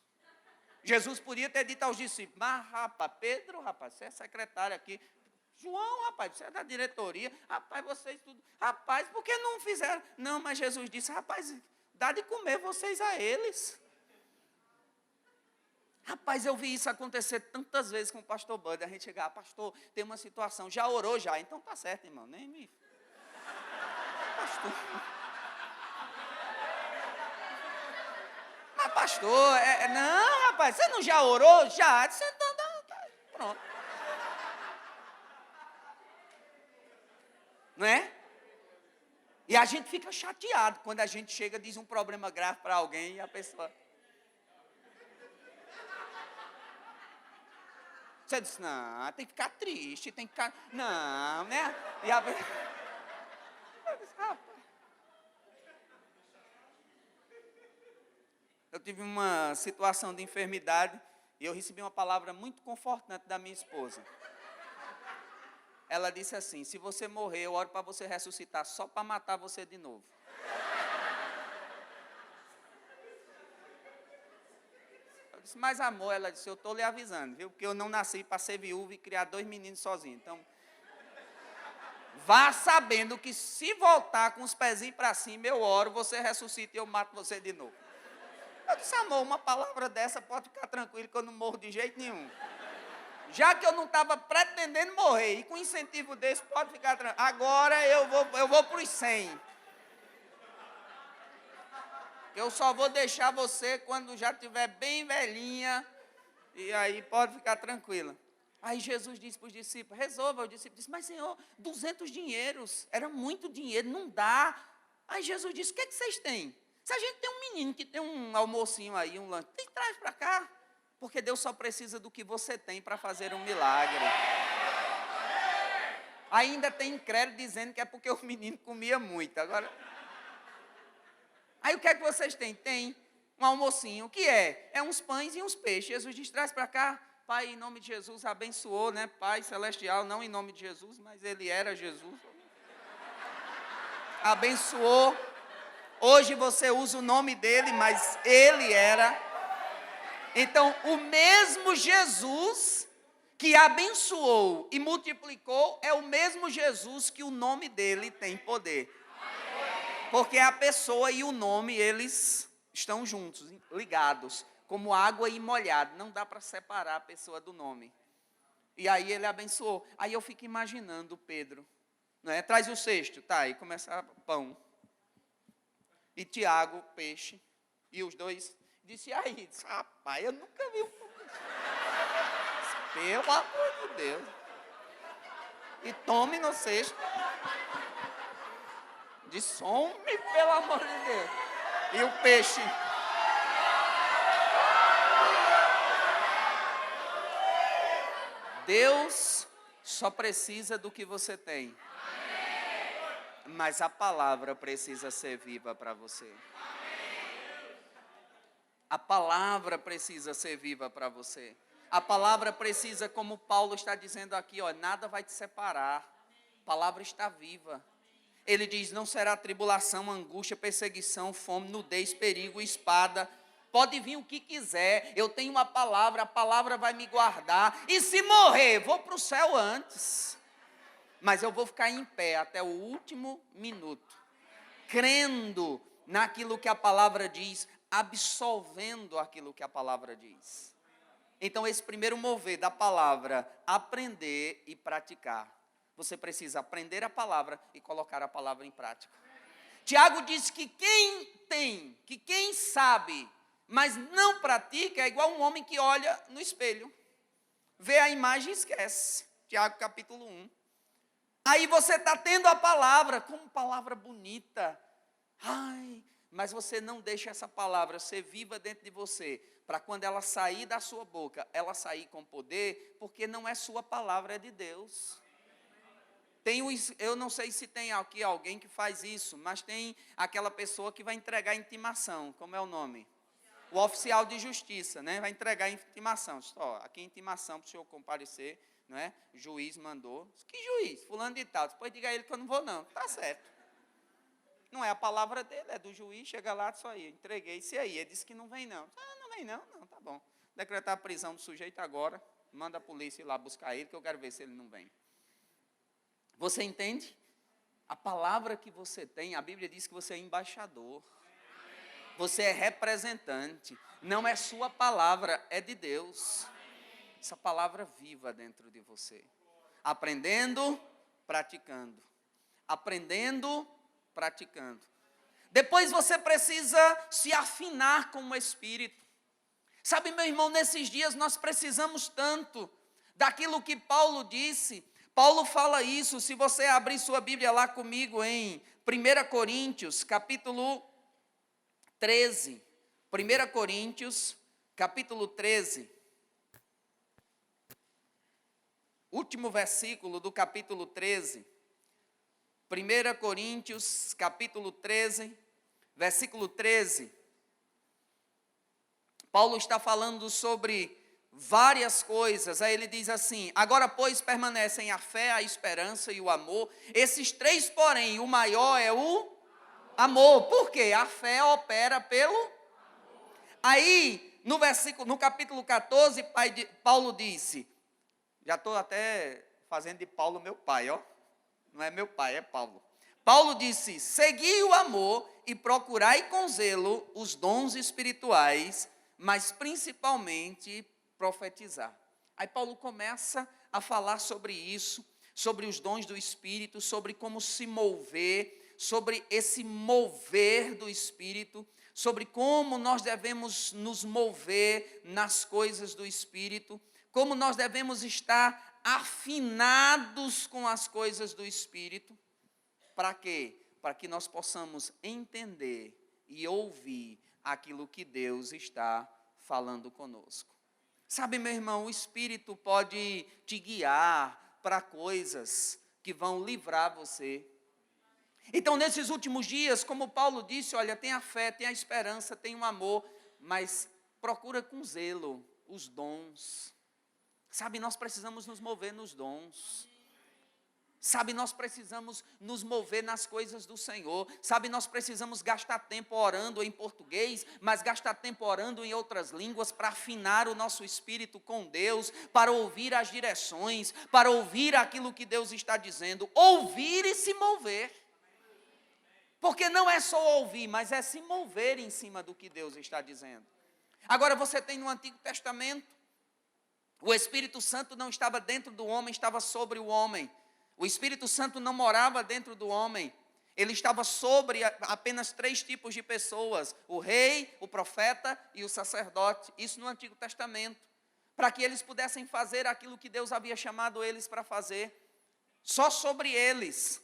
Jesus podia ter dito aos discípulos: mas rapaz, Pedro, rapaz, você é secretário aqui. João, rapaz, você é da diretoria. Rapaz, vocês tudo. Rapaz, por que não fizeram? Não, mas Jesus disse: rapaz, dá de comer vocês a eles. Rapaz, eu vi isso acontecer tantas vezes com o pastor Bud. A gente chegar: pastor, tem uma situação. Já orou já? Então tá certo, irmão. Nem me... Pastor... Mas pastor, não, rapaz, você não já orou? Já. Você tá, pronto. Não é? E a gente fica chateado quando a gente chega e diz um problema grave para alguém e a pessoa... Você diz: não, tem que ficar triste, tem que ficar... Não, né? E a pessoa... Eu disse: rapaz... Eu tive uma situação de enfermidade e eu recebi uma palavra muito confortante da minha esposa. Ela disse assim: se você morrer, eu oro para você ressuscitar só para matar você de novo. Eu disse, mas amor, ela disse, eu estou lhe avisando, viu? Porque eu não nasci para ser viúva e criar 2 meninos sozinho. Então, vá sabendo que se voltar com os pezinhos para cima, eu oro, você ressuscita e eu mato você de novo. Eu disse, amor, uma palavra dessa pode ficar tranquilo que eu não morro de jeito nenhum. Já que eu não estava pretendendo morrer, e com incentivo desse pode ficar tranquilo. Agora eu vou para os 100. Eu só vou deixar você quando já estiver bem velhinha, e aí pode ficar tranquila. Aí Jesus disse para os discípulos, resolva. O discípulo disse, mas Senhor, 200 dinheiros, era muito dinheiro, não dá. Aí Jesus disse, o que é que vocês têm? Se a gente tem um menino que tem um almocinho aí, um lanche, traz para cá. Porque Deus só precisa do que você tem para fazer um milagre. Ainda tem incrédulo dizendo que é porque o menino comia muito. Agora, aí o que é que vocês têm? Tem um almocinho, o que é? É uns pães e uns peixes. Jesus diz, traz para cá. Pai, em nome de Jesus, abençoou, né? Pai celestial, não em nome de Jesus, mas ele era Jesus. Abençoou. Hoje você usa o nome dele, mas ele era. Então, o mesmo Jesus que abençoou e multiplicou é o mesmo Jesus que o nome dele tem poder. Porque a pessoa e o nome, eles estão juntos, ligados, como água e molhado. Não dá para separar a pessoa do nome. E aí ele abençoou. Aí eu fico imaginando Pedro, né? Traz o cesto, tá, aí começa pão. E Tiago, peixe. E os dois, disse, aí, disse, rapaz, eu nunca vi um pão. Pelo amor de Deus. E tome no cesto. Disse, some, pelo amor de Deus. E o peixe. Deus só precisa do que você tem. Mas a palavra precisa ser viva para você. A palavra precisa ser viva para você. A palavra precisa, como Paulo está dizendo aqui, ó, nada vai te separar. A palavra está viva. Ele diz, não será tribulação, angústia, perseguição, fome, nudez, perigo, espada. Pode vir o que quiser, eu tenho uma palavra, a palavra vai me guardar. E se morrer, vou para o céu antes. Mas eu vou ficar em pé até o último minuto, crendo naquilo que a palavra diz, absolvendo aquilo que a palavra diz. Então, esse primeiro mover da palavra, aprender e praticar. Você precisa aprender a palavra e colocar a palavra em prática. Tiago diz que quem sabe, mas não pratica, é igual um homem que olha no espelho. Vê a imagem e esquece. Tiago capítulo 1. Aí você está tendo a palavra, como palavra bonita. Ai, mas você não deixa essa palavra ser viva dentro de você, para quando ela sair da sua boca, ela sair com poder, porque não é sua palavra, é de Deus. Eu não sei se tem aqui alguém que faz isso, mas tem aquela pessoa que vai entregar intimação, como é o nome? O oficial de justiça, né? Vai entregar intimação. Ó, aqui é intimação para o senhor comparecer, não é? O juiz mandou. Que juiz? Fulano de tal. Depois diga a ele que eu não vou não. Tá certo. Não é a palavra dele, é do juiz. Chega lá, só aí. Entreguei isso aí. Ele disse que não vem não. Ah, não vem não. Não, tá bom. Decretar a prisão do sujeito agora. Manda a polícia ir lá buscar ele, que eu quero ver se ele não vem. Você entende? A palavra que você tem, a Bíblia diz que você é embaixador. Você é representante. Não é sua palavra, é de Deus. Essa palavra viva dentro de você. Aprendendo, praticando. Aprendendo, praticando. Depois você precisa se afinar com o Espírito. Sabe, meu irmão, nesses dias nós precisamos tanto daquilo que Paulo disse. Paulo fala isso, se você abrir sua Bíblia lá comigo em 1 Coríntios, capítulo 13. 1 Coríntios, capítulo 13. Último versículo do capítulo 13. 1 Coríntios, capítulo 13, versículo 13. Paulo está falando sobre várias coisas. Aí ele diz assim: agora, pois, permanecem a fé, a esperança e o amor. Esses três, porém, o maior é o amor. Por quê? A fé opera pelo amor. Aí, no capítulo 14, Paulo disse, já estou até fazendo de Paulo meu pai, ó. Não é meu pai, é Paulo. Paulo disse, segui o amor e procurai com zelo os dons espirituais, mas principalmente profetizar. Aí Paulo começa a falar sobre isso, sobre os dons do Espírito, sobre como se mover, sobre esse mover do Espírito, sobre como nós devemos nos mover nas coisas do Espírito, como nós devemos estar afinados com as coisas do Espírito. Para quê? Para que nós possamos entender e ouvir aquilo que Deus está falando conosco. Sabe, meu irmão, o Espírito pode te guiar para coisas que vão livrar você. Então, nesses últimos dias, como Paulo disse, olha, tem a fé, tem a esperança, tem o amor, mas procura com zelo os dons. Sabe, nós precisamos nos mover nos dons. Sabe, nós precisamos nos mover nas coisas do Senhor. Sabe, nós precisamos gastar tempo orando em português, mas gastar tempo orando em outras línguas para afinar o nosso espírito com Deus, para ouvir as direções, para ouvir aquilo que Deus está dizendo. Ouvir e se mover. Porque não é só ouvir, mas é se mover em cima do que Deus está dizendo. Agora você tem no Antigo Testamento, o Espírito Santo não estava dentro do homem, estava sobre o homem. O Espírito Santo não morava dentro do homem, ele estava sobre apenas 3 tipos de pessoas, o rei, o profeta e o sacerdote, isso no Antigo Testamento, para que eles pudessem fazer aquilo que Deus havia chamado eles para fazer, só sobre eles.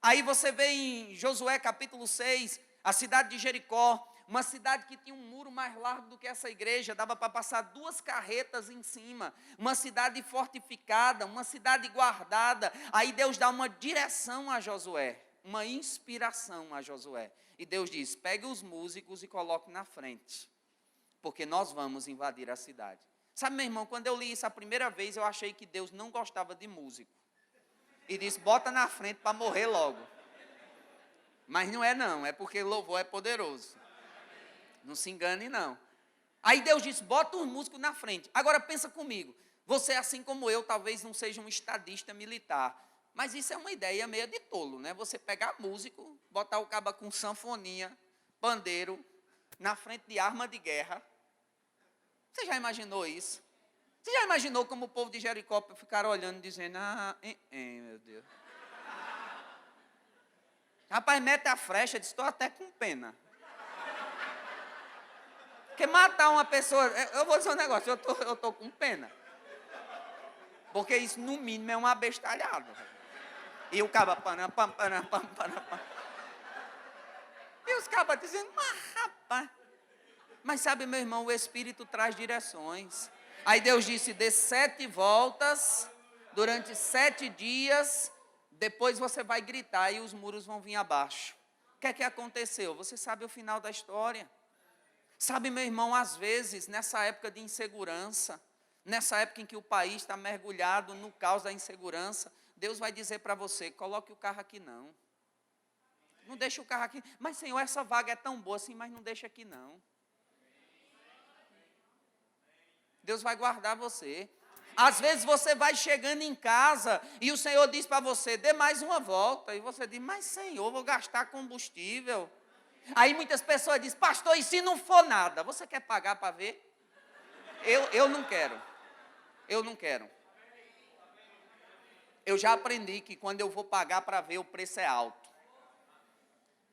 Aí você vê em Josué capítulo 6, a cidade de Jericó, uma cidade que tinha um muro mais largo do que essa igreja, dava para passar 2 carretas em cima, uma cidade fortificada, uma cidade guardada. Aí Deus dá uma direção a Josué, uma inspiração a Josué. E Deus diz, pegue os músicos e coloque na frente, porque nós vamos invadir a cidade. Sabe, meu irmão, quando eu li isso a primeira vez, eu achei que Deus não gostava de músico. E disse, bota na frente para morrer logo. Mas não, é porque louvor é poderoso. Não se engane, não. Aí Deus disse, bota os músicos na frente. Agora pensa comigo, você assim como eu, talvez não seja um estadista militar, mas isso é uma ideia meio de tolo, né? Você pegar músico, botar o caba com sanfoninha, pandeiro, na frente de arma de guerra. Você já imaginou isso? Você já imaginou como o povo de Jericó ficaram olhando, dizendo, meu Deus. Rapaz, mete a flecha, estou até com pena. Porque matar uma pessoa, eu vou dizer um negócio, eu tô com pena. Porque isso, no mínimo, é uma abestalhada. E o caba, e os cabas dizendo, mas rapaz. Mas sabe, meu irmão, o Espírito traz direções. Aí Deus disse, dê 7 voltas, durante 7 dias, depois você vai gritar e os muros vão vir abaixo. O que é que aconteceu? Você sabe o final da história. Sabe, meu irmão, às vezes, nessa época de insegurança, nessa época em que o país está mergulhado no caos da insegurança, Deus vai dizer para você, coloque o carro aqui não. Não deixe o carro aqui. Mas, Senhor, essa vaga é tão boa assim, mas não deixa aqui não. Deus vai guardar você. Às vezes você vai chegando em casa e o Senhor diz para você, dê mais uma volta. E você diz, mas Senhor, vou gastar combustível. Aí muitas pessoas dizem, pastor, e se não for nada? Você quer pagar para ver? Eu não quero. Eu não quero. Eu já aprendi que quando eu vou pagar para ver, o preço é alto.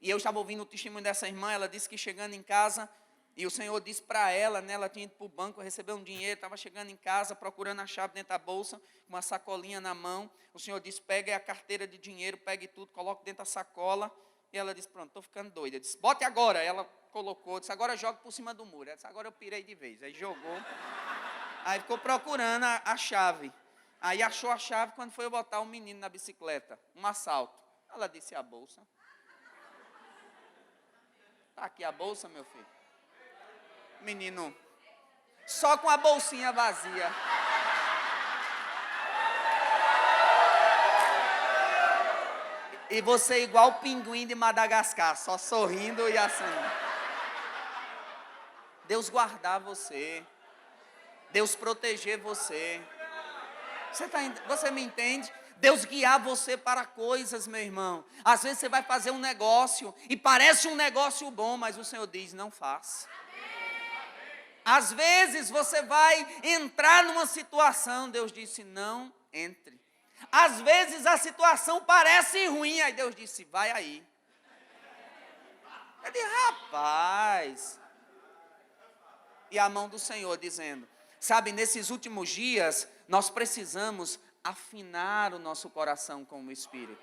E eu estava ouvindo o testemunho dessa irmã, ela disse que chegando em casa, e o Senhor disse para ela, né, ela tinha ido para o banco, recebeu um dinheiro, estava chegando em casa, procurando a chave dentro da bolsa, com uma sacolinha na mão. O Senhor disse, pegue a carteira de dinheiro, pegue tudo, coloque dentro da sacola. E ela disse, pronto, estou ficando doida. Eu disse, bote agora. Ela colocou, disse, agora joga por cima do muro. Ela disse, agora eu pirei de vez. Aí jogou. Aí ficou procurando a chave. Aí achou a chave quando foi botar um menino na bicicleta. Um assalto. Ela disse, a bolsa? Está aqui a bolsa, meu filho. Menino, só com a bolsinha vazia. E você igual o pinguim de Madagascar, só sorrindo e assim. Deus guardar você, Deus proteger você. Você me entende? Deus guiar você para coisas, meu irmão. Às vezes você vai fazer um negócio e parece um negócio bom, mas o Senhor diz, não faça. Às vezes você vai entrar numa situação, Deus disse, não entre. Às vezes a situação parece ruim, aí Deus disse, vai aí. Eu disse, rapaz. E a mão do Senhor dizendo, sabe, nesses últimos dias, nós precisamos afinar o nosso coração com o Espírito.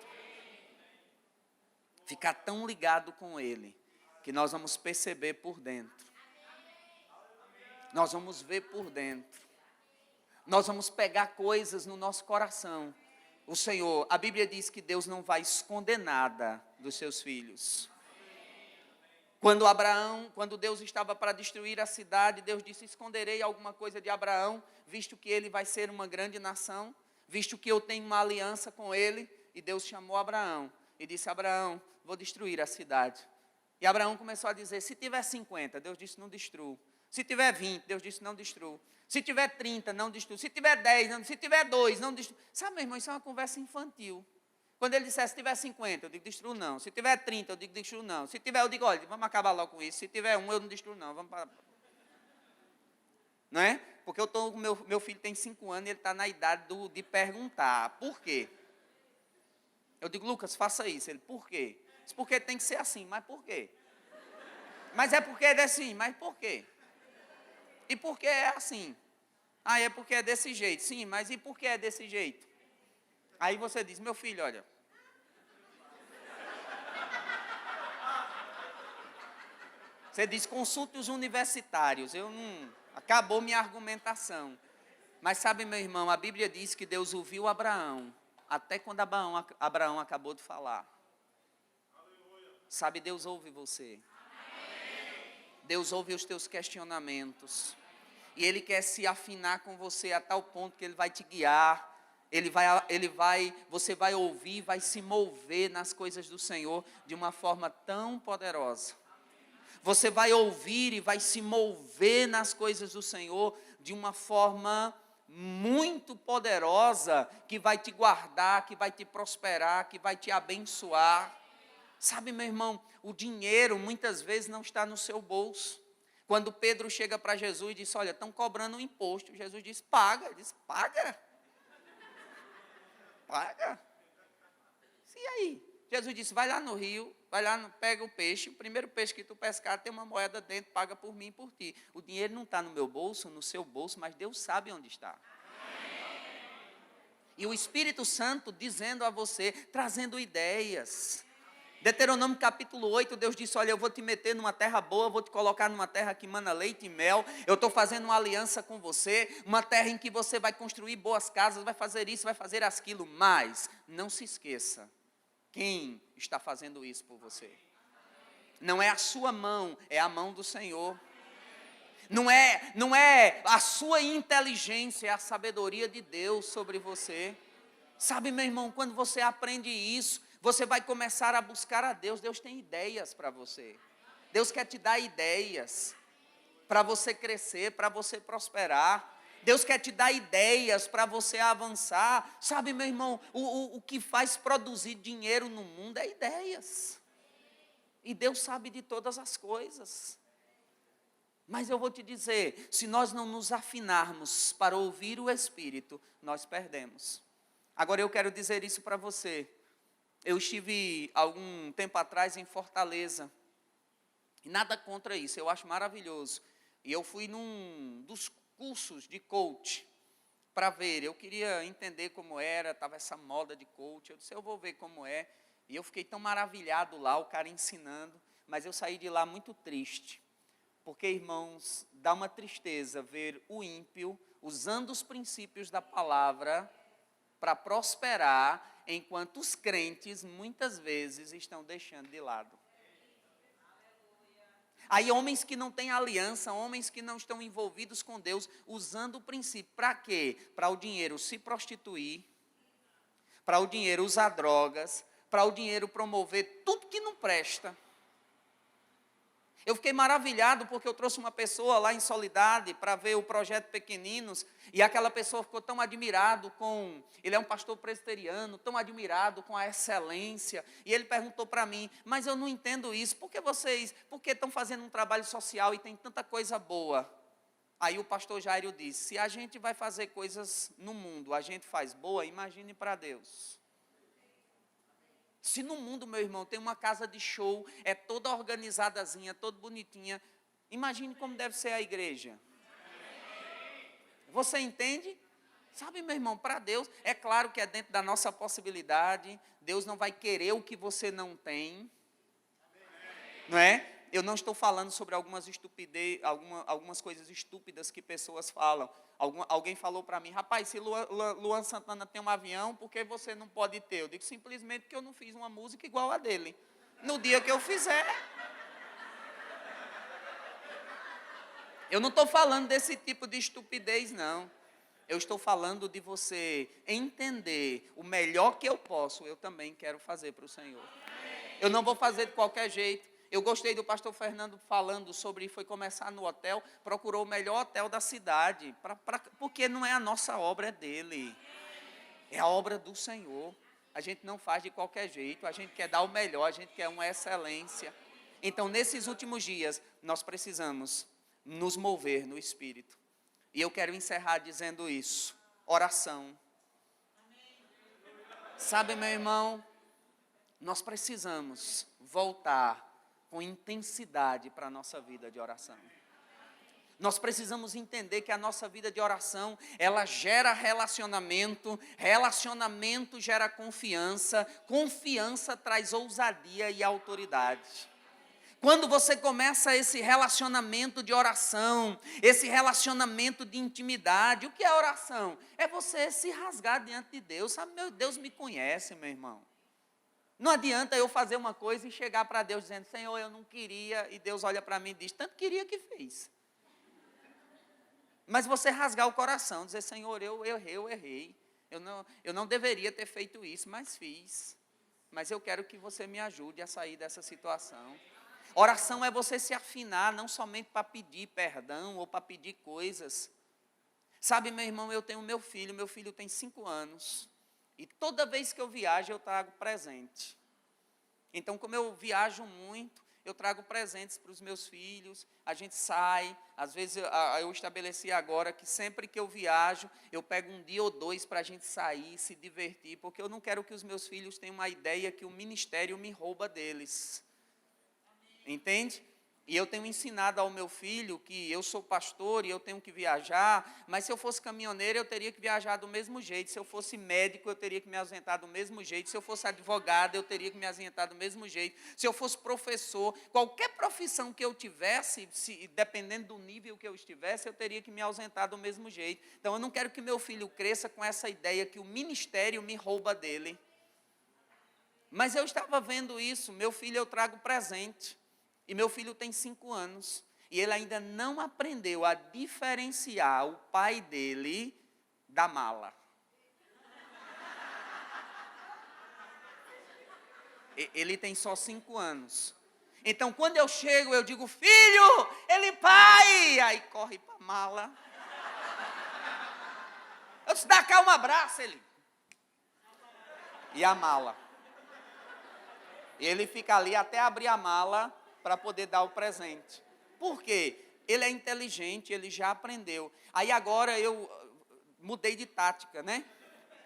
Ficar tão ligado com Ele, que nós vamos perceber por dentro. Nós vamos ver por dentro. Nós vamos pegar coisas no nosso coração. O Senhor, a Bíblia diz que Deus não vai esconder nada dos seus filhos. Quando Deus estava para destruir a cidade, Deus disse, esconderei alguma coisa de Abraão, visto que ele vai ser uma grande nação, visto que eu tenho uma aliança com ele. E Deus chamou Abraão e disse, Abraão, vou destruir a cidade. E Abraão começou a dizer, se tiver 50, Deus disse, não destrua. Se tiver 20, Deus disse, não destrua. Se tiver 30, não destrua. Se tiver 10, não, se tiver 2, não destrua. Sabe, meu irmão, isso é uma conversa infantil. Quando ele disser, se tiver 50, eu digo, destruo não. Se tiver 30, eu digo, destruo não. Se tiver, eu digo, olha, vamos acabar logo com isso. Se tiver 1, eu não destruo não. Vamos para... Não é? Porque meu filho tem 5 anos e ele está na idade de perguntar. Por quê? Eu digo, Lucas, faça isso. Ele, por quê? Diz, porque tem que ser assim. Mas por quê? Mas é porque é assim. Mas por quê? E por que é assim? Ah, é porque é desse jeito. Sim, mas e por que é desse jeito? Aí você diz, meu filho, olha... Você diz, consulte os universitários. Acabou minha argumentação. Mas sabe, meu irmão, a Bíblia diz que Deus ouviu Abraão, até quando Abraão acabou de falar. Sabe, Deus ouve você. Deus ouve os teus questionamentos. E Ele quer se afinar com você a tal ponto que Ele vai te guiar. Você vai ouvir, vai se mover nas coisas do Senhor de uma forma tão poderosa. Você vai ouvir e vai se mover nas coisas do Senhor de uma forma muito poderosa, que vai te guardar, que vai te prosperar, que vai te abençoar. Sabe, meu irmão, o dinheiro muitas vezes não está no seu bolso. Quando Pedro chega para Jesus e diz, olha, estão cobrando um imposto. Jesus diz, paga. Ele diz, paga. Paga. E aí? Jesus disse, vai lá no rio, pega o peixe, o primeiro peixe que tu pescar tem uma moeda dentro, paga por mim e por ti. O dinheiro não está no meu bolso, no seu bolso, mas Deus sabe onde está. E o Espírito Santo dizendo a você, trazendo ideias. Deuteronômio capítulo 8, Deus disse, olha, eu vou te meter numa terra boa, vou te colocar numa terra que mana leite e mel, eu estou fazendo uma aliança com você, uma terra em que você vai construir boas casas, vai fazer isso, vai fazer aquilo, mas não se esqueça, quem está fazendo isso por você? Não é a sua mão, é a mão do Senhor. Não é a sua inteligência, é a sabedoria de Deus sobre você. Sabe, meu irmão, quando você aprende isso, você vai começar a buscar a Deus. Deus tem ideias para você. Deus quer te dar ideias para você crescer, para você prosperar. Deus quer te dar ideias para você avançar. Sabe, meu irmão, o que faz produzir dinheiro no mundo é ideias. E Deus sabe de todas as coisas. Mas eu vou te dizer, se nós não nos afinarmos para ouvir o Espírito, nós perdemos. Agora eu quero dizer isso para você. Eu estive algum tempo atrás em Fortaleza. E nada contra isso, eu acho maravilhoso. E eu fui num dos cursos de coach para ver. Eu queria entender como era, estava essa moda de coach. Eu disse, eu vou ver como é. E eu fiquei tão maravilhado lá, o cara ensinando. Mas eu saí de lá muito triste. Porque, irmãos, dá uma tristeza ver o ímpio usando os princípios da palavra para prosperar, enquanto os crentes, muitas vezes, estão deixando de lado. Aí homens que não têm aliança, homens que não estão envolvidos com Deus, usando o princípio, para quê? Para o dinheiro se prostituir, para o dinheiro usar drogas, para o dinheiro promover tudo que não presta. Eu fiquei maravilhado porque eu trouxe uma pessoa lá em Soledade para ver o projeto Pequeninos, e aquela pessoa ficou tão admirado com, ele é um pastor presbiteriano, tão admirado com a excelência, e ele perguntou para mim, mas eu não entendo isso, por que estão fazendo um trabalho social e tem tanta coisa boa? Aí o pastor Jairo disse, se a gente vai fazer coisas no mundo, a gente faz boa, imagine para Deus. Se no mundo, meu irmão, tem uma casa de show, é toda organizadazinha, toda bonitinha, imagine como deve ser a igreja. Você entende? Sabe, meu irmão, para Deus, é claro que é dentro da nossa possibilidade, Deus não vai querer o que você não tem, não é? Eu não estou falando sobre algumas coisas estúpidas que pessoas falam. Alguém falou para mim, rapaz, se Luan Santana tem um avião, por que você não pode ter? Eu digo simplesmente porque eu não fiz uma música igual a dele. No dia que eu fizer. Eu não estou falando desse tipo de estupidez, não. Eu estou falando de você entender o melhor que eu posso, eu também quero fazer para o Senhor. Eu não vou fazer de qualquer jeito. Eu gostei do pastor Fernando falando sobre, foi começar no hotel, procurou o melhor hotel da cidade, porque não é a nossa obra, é dele. É a obra do Senhor. A gente não faz de qualquer jeito, a gente quer dar o melhor, a gente quer uma excelência. Então, nesses últimos dias, nós precisamos nos mover no Espírito. E eu quero encerrar dizendo isso. Oração. Sabe, meu irmão, nós precisamos voltar com intensidade para a nossa vida de oração. Nós precisamos entender que a nossa vida de oração, ela gera relacionamento, relacionamento gera confiança, confiança traz ousadia e autoridade. Quando você começa esse relacionamento de oração, esse relacionamento de intimidade, o que é oração? É você se rasgar diante de Deus. Sabe, meu Deus me conhece, meu irmão. Não adianta eu fazer uma coisa e chegar para Deus dizendo, Senhor, eu não queria, e Deus olha para mim e diz, tanto queria que fez. Mas você rasgar o coração, dizer, Senhor, eu errei, eu não deveria ter feito isso, mas fiz. Mas eu quero que você me ajude a sair dessa situação. Oração é você se afinar, não somente para pedir perdão ou para pedir coisas. Sabe, meu irmão, eu tenho meu filho tem 5 anos. E toda vez que eu viajo, eu trago presente. Então, como eu viajo muito, eu trago presentes para os meus filhos, a gente sai, às vezes eu estabeleci agora que sempre que eu viajo, eu pego um dia ou 2 para a gente sair, se divertir, porque eu não quero que os meus filhos tenham uma ideia que o ministério me rouba deles. Entende? E eu tenho ensinado ao meu filho que eu sou pastor e eu tenho que viajar, mas se eu fosse caminhoneiro eu teria que viajar do mesmo jeito, se eu fosse médico eu teria que me ausentar do mesmo jeito, se eu fosse advogado eu teria que me ausentar do mesmo jeito, se eu fosse professor, qualquer profissão que eu tivesse, dependendo do nível que eu estivesse, eu teria que me ausentar do mesmo jeito. Então eu não quero que meu filho cresça com essa ideia que o ministério me rouba dele. Mas eu estava vendo isso, meu filho eu trago presente. E meu filho tem 5 anos, e ele ainda não aprendeu a diferenciar o pai dele da mala. Ele tem só 5 anos. Então, quando eu chego, eu digo, filho, ele pai, aí corre para a mala. Eu disse, dá cá um abraço, ele. E a mala. Ele fica ali até abrir a mala, para poder dar o presente. Por quê? Ele é inteligente, ele já aprendeu. Aí agora eu mudei de tática, né?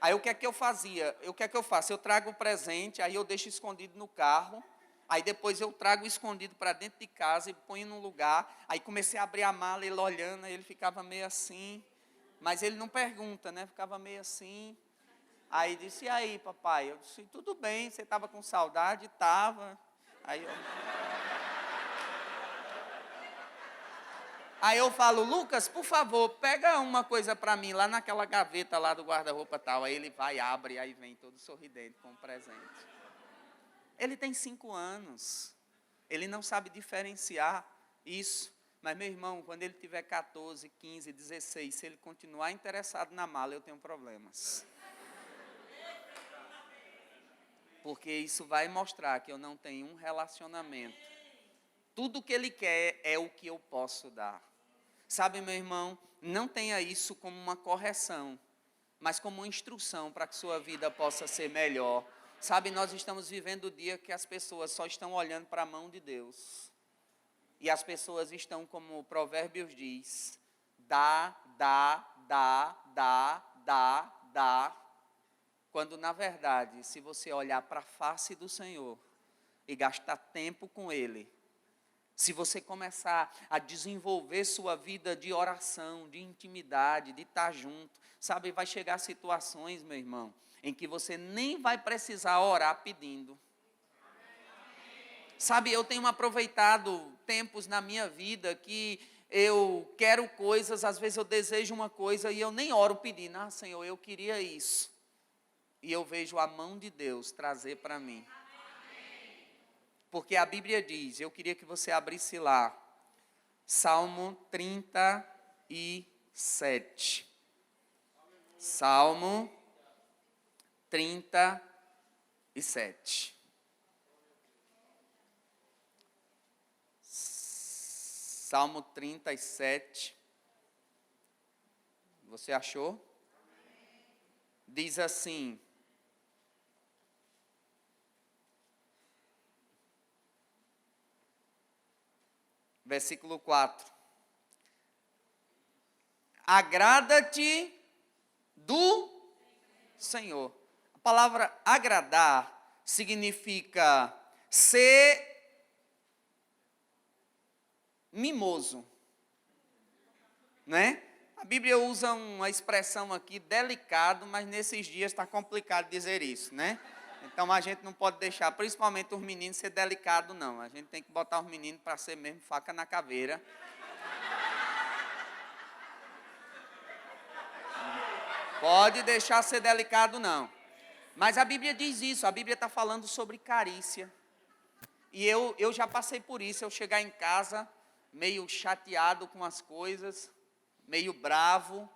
Aí o que é que eu fazia? O que é que eu faço? Eu trago o presente, aí eu deixo escondido no carro, aí depois eu trago escondido para dentro de casa e ponho num lugar. Aí comecei a abrir a mala, ele olhando, aí ele ficava meio assim, mas ele não pergunta, né? Ficava meio assim. Aí disse, e aí, papai? Eu disse, tudo bem, você estava com saudade? Estava. Aí eu falo, Lucas, por favor, pega uma coisa para mim lá naquela gaveta lá do guarda-roupa tal. Aí ele vai, abre, aí vem todo sorridente com o presente. Ele tem 5 anos. Ele não sabe diferenciar isso. Mas, meu irmão, quando ele tiver 14, 15, 16, se ele continuar interessado na mala, eu tenho problemas. Porque isso vai mostrar que eu não tenho um relacionamento. Tudo que Ele quer é o que eu posso dar. Sabe, meu irmão, não tenha isso como uma correção, mas como uma instrução para que sua vida possa ser melhor. Sabe, nós estamos vivendo o dia que as pessoas só estão olhando para a mão de Deus. E as pessoas estão, como o Provérbios diz, dá, quando na verdade, se você olhar para a face do Senhor e gastar tempo com Ele, se você começar a desenvolver sua vida de oração, de intimidade, de estar junto, sabe, vai chegar situações, meu irmão, em que você nem vai precisar orar pedindo. Sabe, eu tenho aproveitado tempos na minha vida que eu quero coisas, às vezes eu desejo uma coisa e eu nem oro pedindo, Senhor, eu queria isso. E eu vejo a mão de Deus trazer para mim. Porque a Bíblia diz, eu queria que você abrisse lá, Salmo 37. Salmo 37. Salmo 37. Você achou? Diz assim: versículo 4. Agrada-te do Senhor. A palavra agradar significa ser mimoso, né? A Bíblia usa uma expressão aqui, delicado, mas nesses dias está complicado dizer isso, né? Então a gente não pode deixar, principalmente os meninos, ser delicado, não. A gente tem que botar os meninos para ser mesmo faca na caveira. Pode deixar ser delicado, não. Mas a Bíblia diz isso, a Bíblia está falando sobre carícia. E eu já passei por isso, eu chegar em casa meio chateado com as coisas, meio bravo,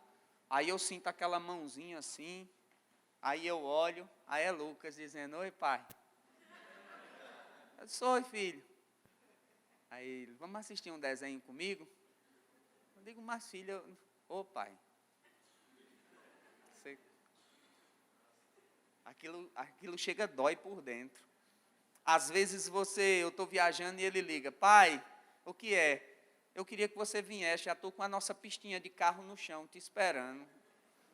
aí eu sinto aquela mãozinha assim, aí eu olho, aí é Lucas dizendo, oi pai. Eu disse, oi filho. Aí ele, vamos assistir um desenho comigo? Eu digo, mas filho, ô pai. Aquilo chega, dói por dentro. Às vezes eu estou viajando e ele liga, pai, o que é? Eu queria que você viesse, já estou com a nossa pistinha de carro no chão, te esperando.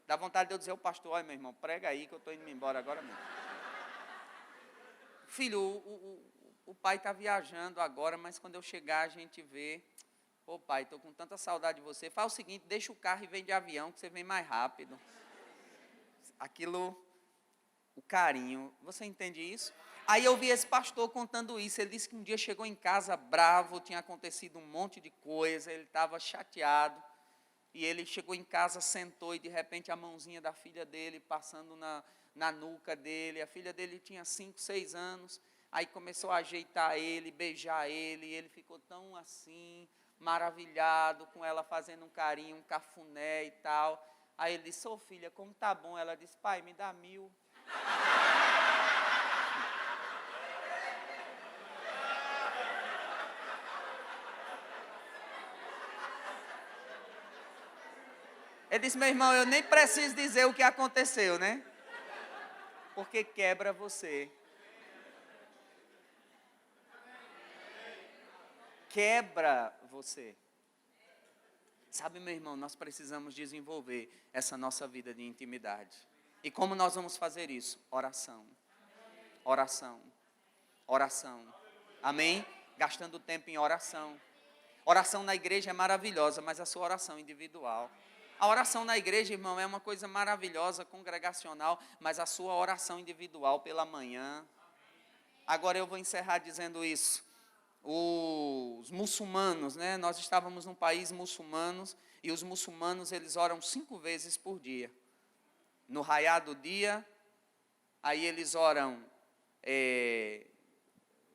Dá vontade de eu dizer ao pastor, olha meu irmão, prega aí que eu estou indo embora agora mesmo. Filho, o pai está viajando agora, mas quando eu chegar a gente vê, ô pai, estou com tanta saudade de você, faz o seguinte, deixa o carro e vem de avião que você vem mais rápido. Aquilo, o carinho, você entende isso? Aí eu vi esse pastor contando isso, ele disse que um dia chegou em casa bravo, tinha acontecido um monte de coisa, ele estava chateado, e ele chegou em casa, sentou, e de repente a mãozinha da filha dele passando na nuca dele, a filha dele tinha 5, 6 anos, aí começou a ajeitar ele, beijar ele, e ele ficou tão assim, maravilhado com ela fazendo um carinho, um cafuné e tal. Aí ele disse, ô filha, como tá bom? Ela disse, pai, me dá 1.000. Ele disse, meu irmão, eu nem preciso dizer o que aconteceu, né? Porque quebra você. Quebra você. Sabe, meu irmão, nós precisamos desenvolver essa nossa vida de intimidade. E como nós vamos fazer isso? Oração. Oração. Oração. Amém? Gastando tempo em oração. Oração na igreja é maravilhosa, mas a sua oração individual. A oração na igreja, irmão, é uma coisa maravilhosa, congregacional, mas a sua oração individual pela manhã. Agora eu vou encerrar dizendo isso. Os muçulmanos, né? Nós estávamos num país muçulmano e os muçulmanos, eles oram 5 vezes por dia. No raiar do dia, aí eles oram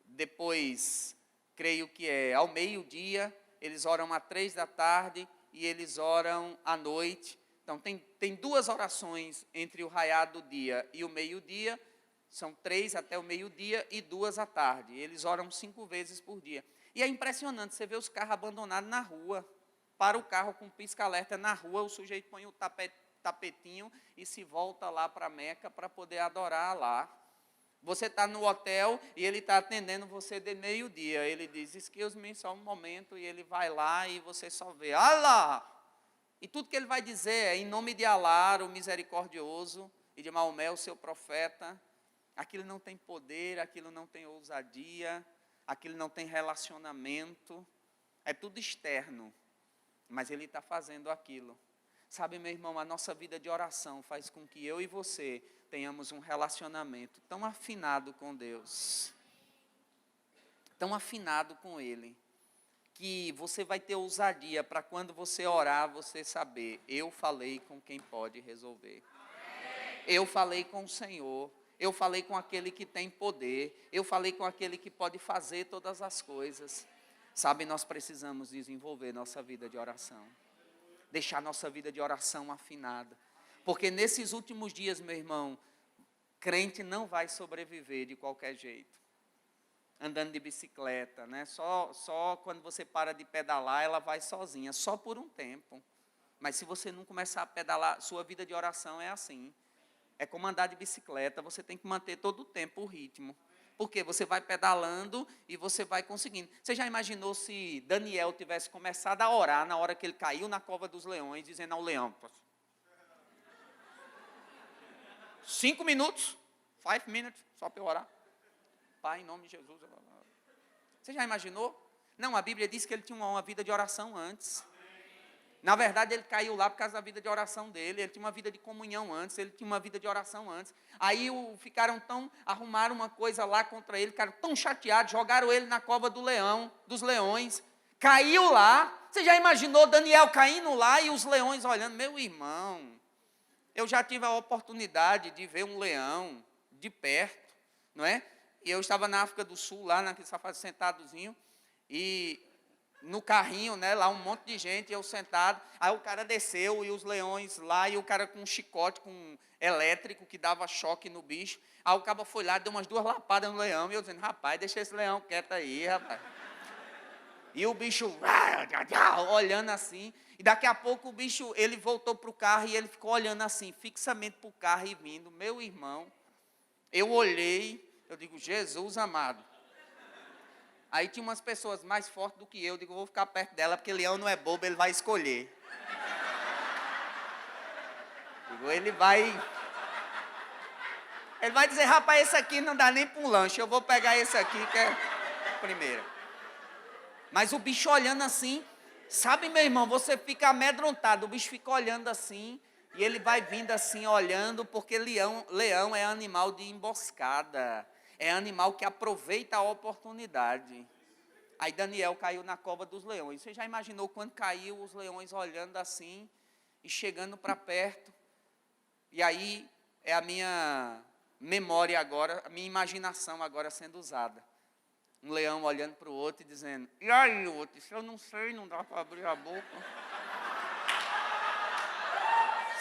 depois, creio que é ao meio-dia, eles oram às 3 da tarde e eles oram à noite. Então tem 2 orações entre o raiar do dia e o meio-dia. São 3 até o meio-dia e 2 à tarde. Eles oram 5 vezes por dia. E é impressionante, você vê os carros abandonados na rua. Para o carro com pisca-alerta na rua, o sujeito põe o tapetinho e se volta lá para Meca para poder adorar lá. Você está no hotel e ele está atendendo você de meio-dia. Ele diz, excuse me, só um momento, e ele vai lá e você só vê, Allah! E tudo que ele vai dizer é, em nome de Alá, o misericordioso, e de Maomé, o seu profeta. Aquilo não tem poder, aquilo não tem ousadia, aquilo não tem relacionamento. É tudo externo, mas ele está fazendo aquilo. Sabe, meu irmão, a nossa vida de oração faz com que eu e você tenhamos um relacionamento tão afinado com Deus, tão afinado com Ele, que você vai ter ousadia para quando você orar, você saber, eu falei com quem pode resolver. Eu falei com o Senhor, eu falei com aquele que tem poder, eu falei com aquele que pode fazer todas as coisas. Sabe, nós precisamos desenvolver nossa vida de oração. Deixar nossa vida de oração afinada. Porque nesses últimos dias, meu irmão, crente não vai sobreviver de qualquer jeito. Andando de bicicleta, né? Só quando você para de pedalar, ela vai sozinha, só por um tempo. Mas se você não começar a pedalar, sua vida de oração é assim. É como andar de bicicleta, você tem que manter todo o tempo o ritmo. Porque você vai pedalando e você vai conseguindo. Você já imaginou se Daniel tivesse começado a orar na hora que ele caiu na cova dos leões, dizendo ao leão, 5 minutos, 5 minutes, só para eu orar. Pai, em nome de Jesus. Você já imaginou? Não, a Bíblia diz que ele tinha uma vida de oração antes. Na verdade, ele caiu lá por causa da vida de oração dele. Ele tinha uma vida de comunhão antes, ele tinha uma vida de oração antes. Aí arrumaram uma coisa lá contra ele, ficaram tão chateados, jogaram ele na cova dos leões. Caiu lá. Você já imaginou Daniel caindo lá e os leões olhando? Meu irmão, eu já tive a oportunidade de ver um leão de perto, não é? E eu estava na África do Sul, lá naquele safari sentadozinho, e no carrinho, né, lá um monte de gente, eu sentado, aí o cara desceu e os leões lá, e o cara com um chicote elétrico que dava choque no bicho, aí o cara foi lá, deu umas 2 lapadas no leão, e eu dizendo, rapaz, deixa esse leão quieto aí, rapaz. E o bicho, olhando assim, e daqui a pouco o bicho, ele voltou para o carro e ele ficou olhando assim, fixamente para o carro e vindo, meu irmão, eu olhei, eu digo, Jesus amado. Aí tinha umas pessoas mais fortes do que eu digo, vou ficar perto dela, porque leão não é bobo, ele vai escolher. Digo, ele vai dizer, rapaz, esse aqui não dá nem para um lanche, eu vou pegar esse aqui, que é a primeira. Mas o bicho olhando assim, sabe, meu irmão, você fica amedrontado, o bicho fica olhando assim, e ele vai vindo assim, olhando, porque leão é animal de emboscada. É animal que aproveita a oportunidade. Aí Daniel caiu na cova dos leões. Você já imaginou quando caiu os leões olhando assim e chegando para perto? E aí é a minha memória agora, a minha imaginação agora sendo usada. Um leão olhando para o outro e dizendo, e aí outro, isso eu não sei, não dá para abrir a boca.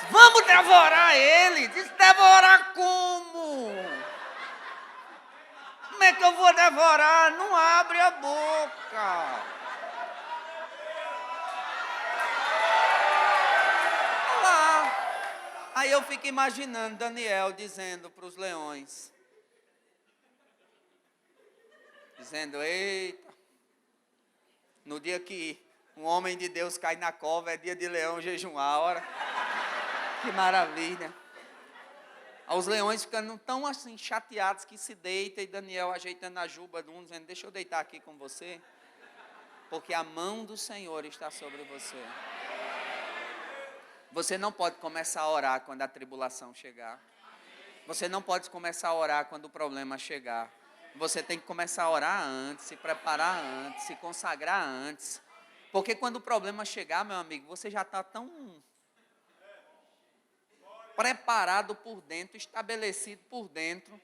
Vamos devorar ele. Diz, devorar como? Como é que eu vou devorar? Não abre a boca. Olha lá. Aí eu fico imaginando Daniel dizendo para os leões, dizendo, eita, no dia que um homem de Deus cai na cova, é dia de leão jejuar, ora. Que maravilha. Os leões ficando tão assim chateados que se deita e Daniel ajeitando a juba de um, dizendo, deixa eu deitar aqui com você, porque a mão do Senhor está sobre você. Você não pode começar a orar quando a tribulação chegar. Você não pode começar a orar quando o problema chegar. Você tem que começar a orar antes, se preparar antes, se consagrar antes. Porque quando o problema chegar, meu amigo, você já está tão preparado por dentro, estabelecido por dentro,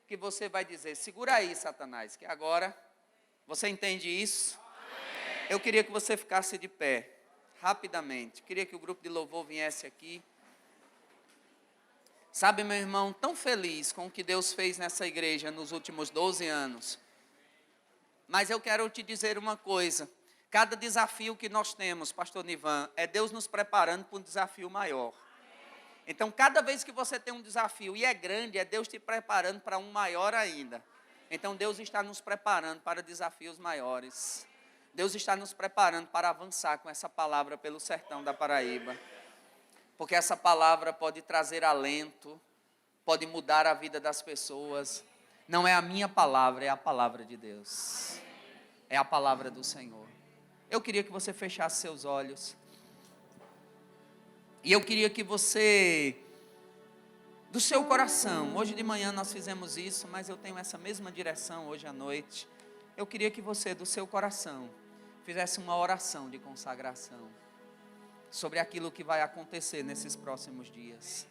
que você vai dizer, segura aí, Satanás, que agora, você entende isso? Amém. Eu queria que você ficasse de pé, rapidamente, queria que o grupo de louvor viesse aqui. Sabe, meu irmão, tão feliz com o que Deus fez nessa igreja nos últimos 12 anos. Mas eu quero te dizer uma coisa. Cada desafio que nós temos, pastor Nivan, é Deus nos preparando para um desafio maior. Então, cada vez que você tem um desafio e é grande, é Deus te preparando para um maior ainda. Então, Deus está nos preparando para desafios maiores. Deus está nos preparando para avançar com essa palavra pelo sertão da Paraíba. Porque essa palavra pode trazer alento, pode mudar a vida das pessoas. Não é a minha palavra, é a palavra de Deus. É a palavra do Senhor. Eu queria que você fechasse seus olhos. E eu queria que você, do seu coração, hoje de manhã nós fizemos isso, mas eu tenho essa mesma direção hoje à noite. Eu queria que você, do seu coração, fizesse uma oração de consagração sobre aquilo que vai acontecer nesses próximos dias.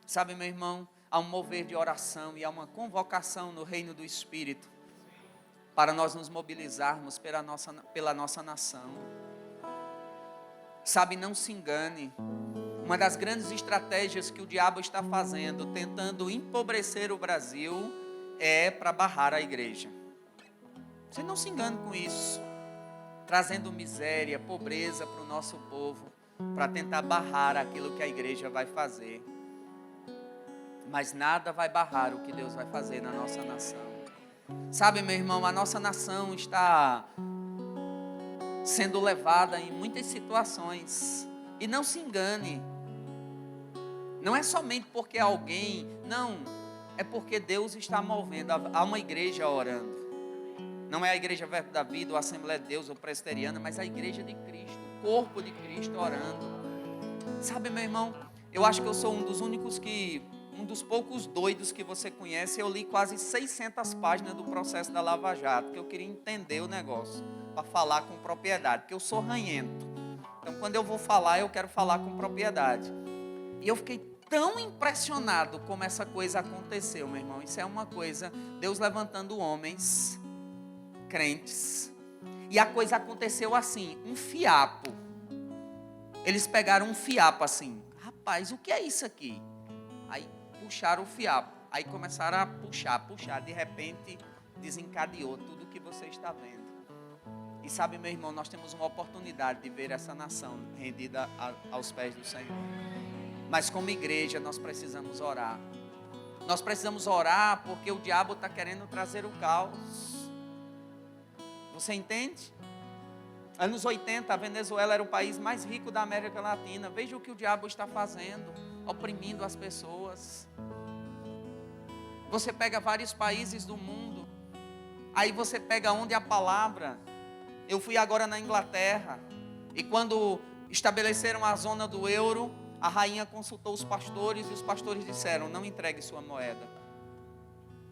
Sabe, meu irmão, há um mover de oração e há uma convocação no reino do Espírito para nós nos mobilizarmos pela nossa nação. Sabe, não se engane. Uma das grandes estratégias que o diabo está fazendo, tentando empobrecer o Brasil, é para barrar a igreja. Você não se engane com isso. Trazendo miséria, pobreza para o nosso povo, para tentar barrar aquilo que a igreja vai fazer. Mas nada vai barrar o que Deus vai fazer na nossa nação. Sabe, meu irmão, a nossa nação está sendo levada em muitas situações. E não se engane. Não é somente porque alguém, não. É porque Deus está movendo. Há uma igreja orando. Não é a igreja Verbo da Vida, ou a Assembleia de Deus, ou presbiteriana, mas a igreja de Cristo, o corpo de Cristo orando. Sabe, meu irmão, eu acho que eu sou um dos poucos doidos que você conhece. Eu li quase 600 páginas do processo da Lava Jato, porque eu queria entender o negócio, para falar com propriedade, porque eu sou ranhento. Então, quando eu vou falar, eu quero falar com propriedade. E eu fiquei tão impressionado como essa coisa aconteceu, meu irmão. Isso é uma coisa, Deus levantando homens crentes, e a coisa aconteceu assim, um fiapo. Eles pegaram um fiapo assim, rapaz, o que é isso aqui? Aí puxaram o fiapo, aí começaram a puxar, de repente desencadeou tudo que você está vendo. E sabe, meu irmão, nós temos uma oportunidade de ver essa nação rendida aos pés do Senhor. Mas como igreja nós precisamos orar. Nós precisamos orar porque o diabo está querendo trazer o caos. Você entende? Anos 80, a Venezuela era o país mais rico da América Latina. Veja o que o diabo está fazendo, oprimindo as pessoas. Você pega vários países do mundo, aí você pega onde a palavra. Eu fui agora na Inglaterra, e quando estabeleceram a zona do euro, a rainha consultou os pastores, e os pastores disseram, não entregue sua moeda.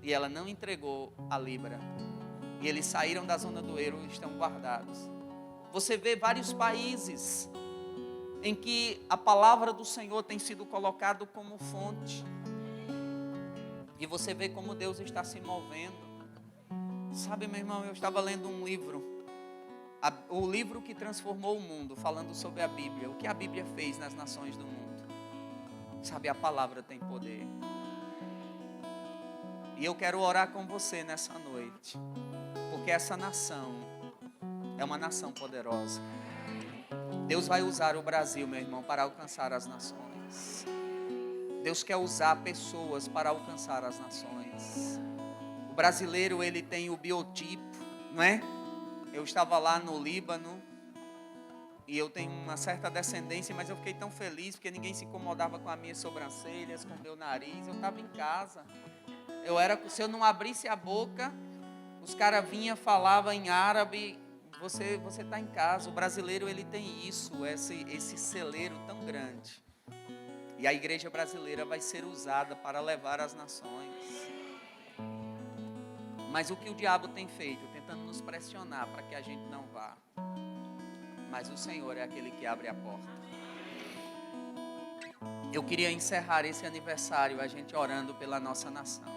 E ela não entregou a libra. E eles saíram da zona do euro e estão guardados. Você vê vários países em que a palavra do Senhor tem sido colocado como fonte. E você vê como Deus está se movendo. Sabe, meu irmão, eu estava lendo um livro. O livro que transformou o mundo, falando sobre a Bíblia. O que a Bíblia fez nas nações do mundo. Sabe, a palavra tem poder. E eu quero orar com você nessa noite. Porque essa nação é uma nação poderosa. Deus vai usar o Brasil, meu irmão, para alcançar as nações. Deus quer usar pessoas para alcançar as nações. O brasileiro, ele tem o biotipo, não é? Eu estava lá no Líbano e eu tenho uma certa descendência, mas eu fiquei tão feliz porque ninguém se incomodava com as minhas sobrancelhas, com o meu nariz. Eu estava em casa. Se eu não abrisse a boca, os caras vinham, falavam em árabe. Você está em casa. O brasileiro, ele tem isso, esse celeiro tão grande. E a igreja brasileira vai ser usada para levar as nações. Mas o que o diabo tem feito? Tentando nos pressionar para que a gente não vá. Mas o Senhor é aquele que abre a porta. Eu queria encerrar esse aniversário a gente orando pela nossa nação.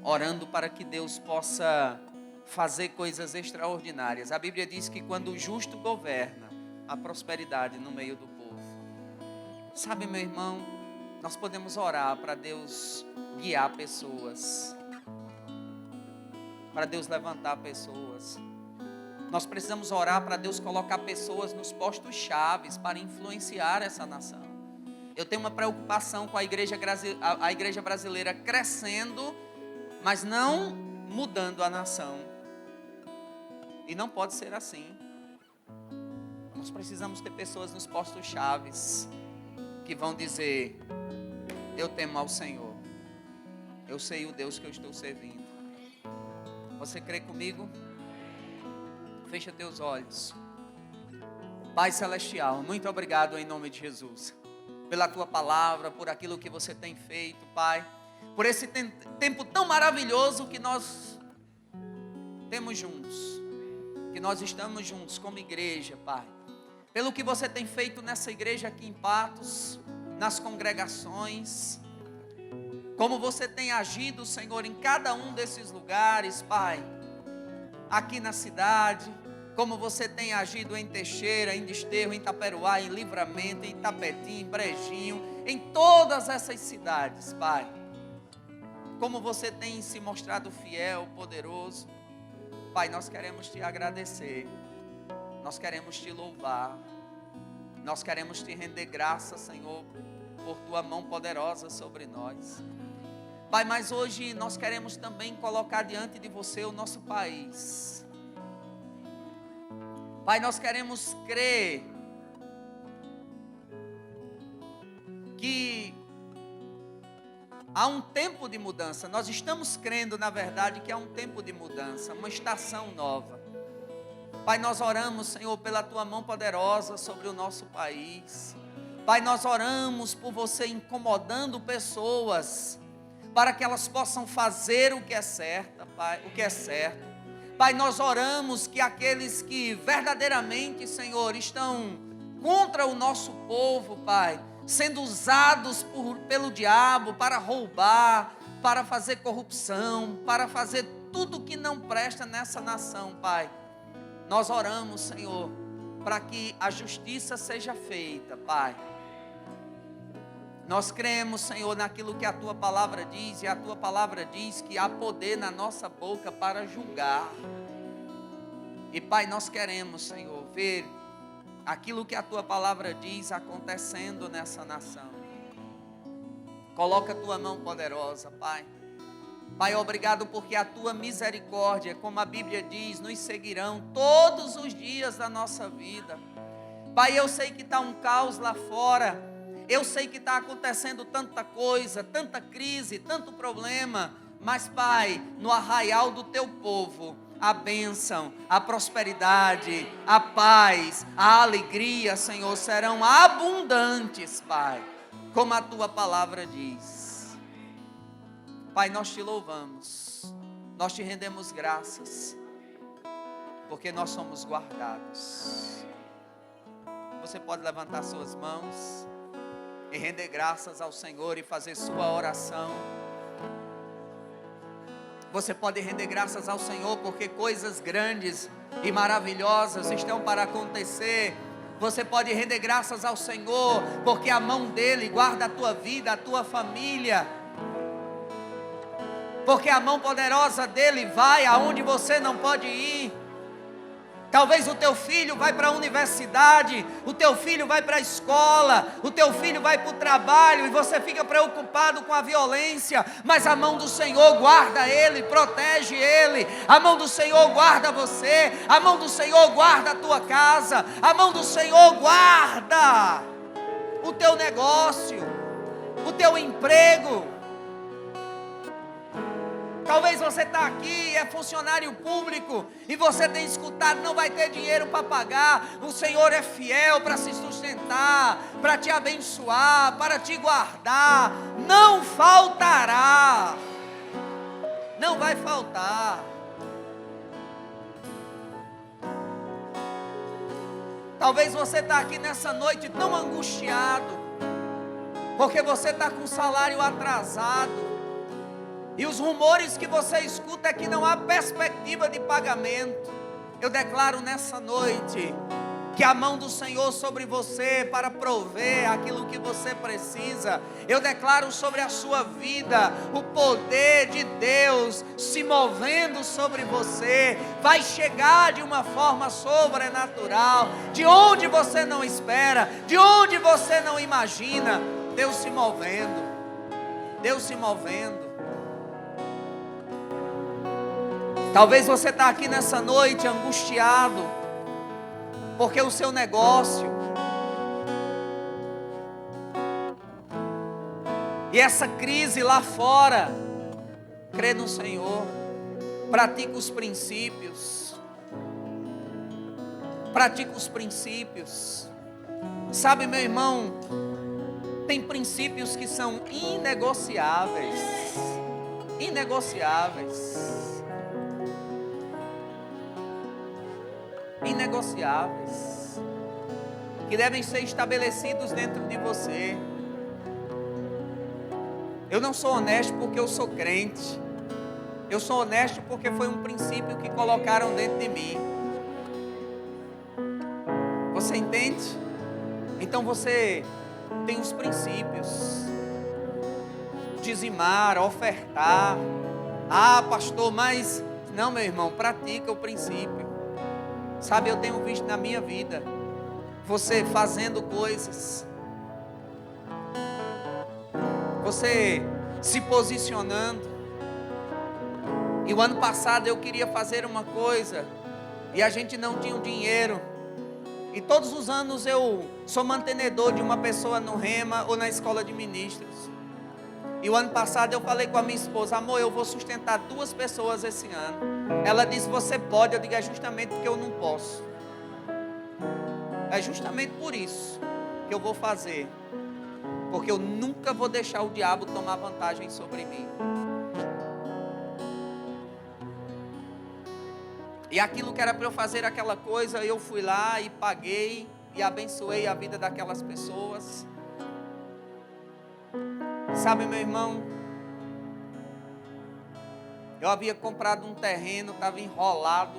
Orando para que Deus possa fazer coisas extraordinárias. A Bíblia diz que quando o justo governa, há prosperidade no meio do povo. Sabe, meu irmão, nós podemos orar para Deus guiar pessoas. para Deus levantar pessoas. Nós precisamos orar para Deus colocar pessoas nos postos chaves para influenciar essa nação. Eu tenho uma preocupação com a igreja brasileira crescendo, mas não mudando a nação. E não pode ser assim. Nós precisamos ter pessoas nos postos chaves que vão dizer: eu temo ao Senhor, eu sei o Deus que eu estou servindo. Você crê comigo? Fecha teus olhos. Pai Celestial, muito obrigado em nome de Jesus, pela Tua palavra, por aquilo que você tem feito, Pai, por esse tempo tão maravilhoso que nós temos juntos, que nós estamos juntos como igreja, Pai, pelo que você tem feito nessa igreja aqui em Patos, nas congregações, como você tem agido, Senhor, em cada um desses lugares, Pai, aqui na cidade, como você tem agido em Teixeira, em Desterro, em Taperoá, em Livramento, em Tapetim, em Brejinho, em todas essas cidades, Pai. Como você tem se mostrado fiel, poderoso. Pai, nós queremos te agradecer, nós queremos te louvar, nós queremos te render graça, Senhor, por tua mão poderosa sobre nós. Pai, mas hoje nós queremos também colocar diante de você o nosso país. Pai, nós queremos crer que há um tempo de mudança. Nós estamos crendo, na verdade, que há um tempo de mudança, uma estação nova. Pai, nós oramos, Senhor, pela Tua mão poderosa sobre o nosso país. Pai, nós oramos por você incomodando pessoas, para que elas possam fazer o que é certo, Pai, o que é certo. Pai, nós oramos que aqueles que verdadeiramente, Senhor, estão contra o nosso povo, Pai, sendo usados pelo diabo para roubar, para fazer corrupção, para fazer tudo que não presta nessa nação, Pai. Nós oramos, Senhor, para que a justiça seja feita, Pai. Nós cremos, Senhor, naquilo que a Tua palavra diz, e a Tua palavra diz que há poder na nossa boca para julgar. E Pai, nós queremos, Senhor, ver aquilo que a Tua palavra diz acontecendo nessa nação. Coloca a Tua mão poderosa, Pai. Pai, obrigado porque a Tua misericórdia, como a Bíblia diz, nos seguirão todos os dias da nossa vida. Pai, eu sei que está um caos lá fora. Eu sei que está acontecendo tanta coisa, tanta crise, tanto problema, mas Pai, no arraial do Teu povo, a bênção, a prosperidade, a paz, a alegria, Senhor, serão abundantes, Pai, como a Tua palavra diz. Pai, nós Te louvamos, nós Te rendemos graças, porque nós somos guardados. Você pode levantar suas mãos e render graças ao Senhor e fazer sua oração. Você pode render graças ao Senhor porque coisas grandes e maravilhosas estão para acontecer. Você pode render graças ao Senhor porque a mão dele guarda a tua vida, a tua família. Porque a mão poderosa dele vai aonde você não pode ir. Talvez o teu filho vai para a universidade, o teu filho vai para a escola, o teu filho vai para o trabalho e você fica preocupado com a violência, mas a mão do Senhor guarda ele, protege ele, a mão do Senhor guarda você, a mão do Senhor guarda a tua casa, a mão do Senhor guarda o teu negócio, o teu emprego. Talvez você está aqui, é funcionário público, e você tem escutado, não vai ter dinheiro para pagar. O Senhor é fiel para se sustentar, para te abençoar, para te guardar. Não faltará, não vai faltar. Talvez você está aqui nessa noite tão angustiado, porque você está com o salário atrasado. E os rumores que você escuta é que não há perspectiva de pagamento. Eu declaro nessa noite que a mão do Senhor sobre você para prover aquilo que você precisa. Eu declaro sobre a sua vida o poder de Deus se movendo sobre você. Vai chegar de uma forma sobrenatural, de onde você não espera, de onde você não imagina. Deus se movendo, Deus se movendo. Talvez você está aqui nessa noite angustiado, porque o seu negócio e essa crise lá fora. Crê no Senhor, pratica os princípios, pratica os princípios. Sabe, meu irmão, tem princípios que são inegociáveis, inegociáveis. Inegociáveis, que devem ser estabelecidos dentro de você. Eu não sou honesto porque eu sou crente, eu sou honesto porque foi um princípio que colocaram dentro de mim. Você entende? Então você tem os princípios: dizimar, ofertar. Ah, pastor, mas não, meu irmão, pratica o princípio. Sabe, eu tenho visto na minha vida você fazendo coisas, você se posicionando. E o ano passado eu queria fazer uma coisa e a gente não tinha o dinheiro. E todos os anos eu sou mantenedor de uma pessoa no Rema ou na escola de ministros. E o ano passado eu falei com a minha esposa: amor, eu vou sustentar 2 pessoas esse ano. Ela disse: você pode? Eu digo: é justamente porque eu não posso. É justamente por isso que eu vou fazer. Porque eu nunca vou deixar o diabo tomar vantagem sobre mim. E aquilo que era para eu fazer aquela coisa, eu fui lá e paguei e abençoei a vida daquelas pessoas. Sabe, meu irmão, eu havia comprado um terreno, estava enrolado,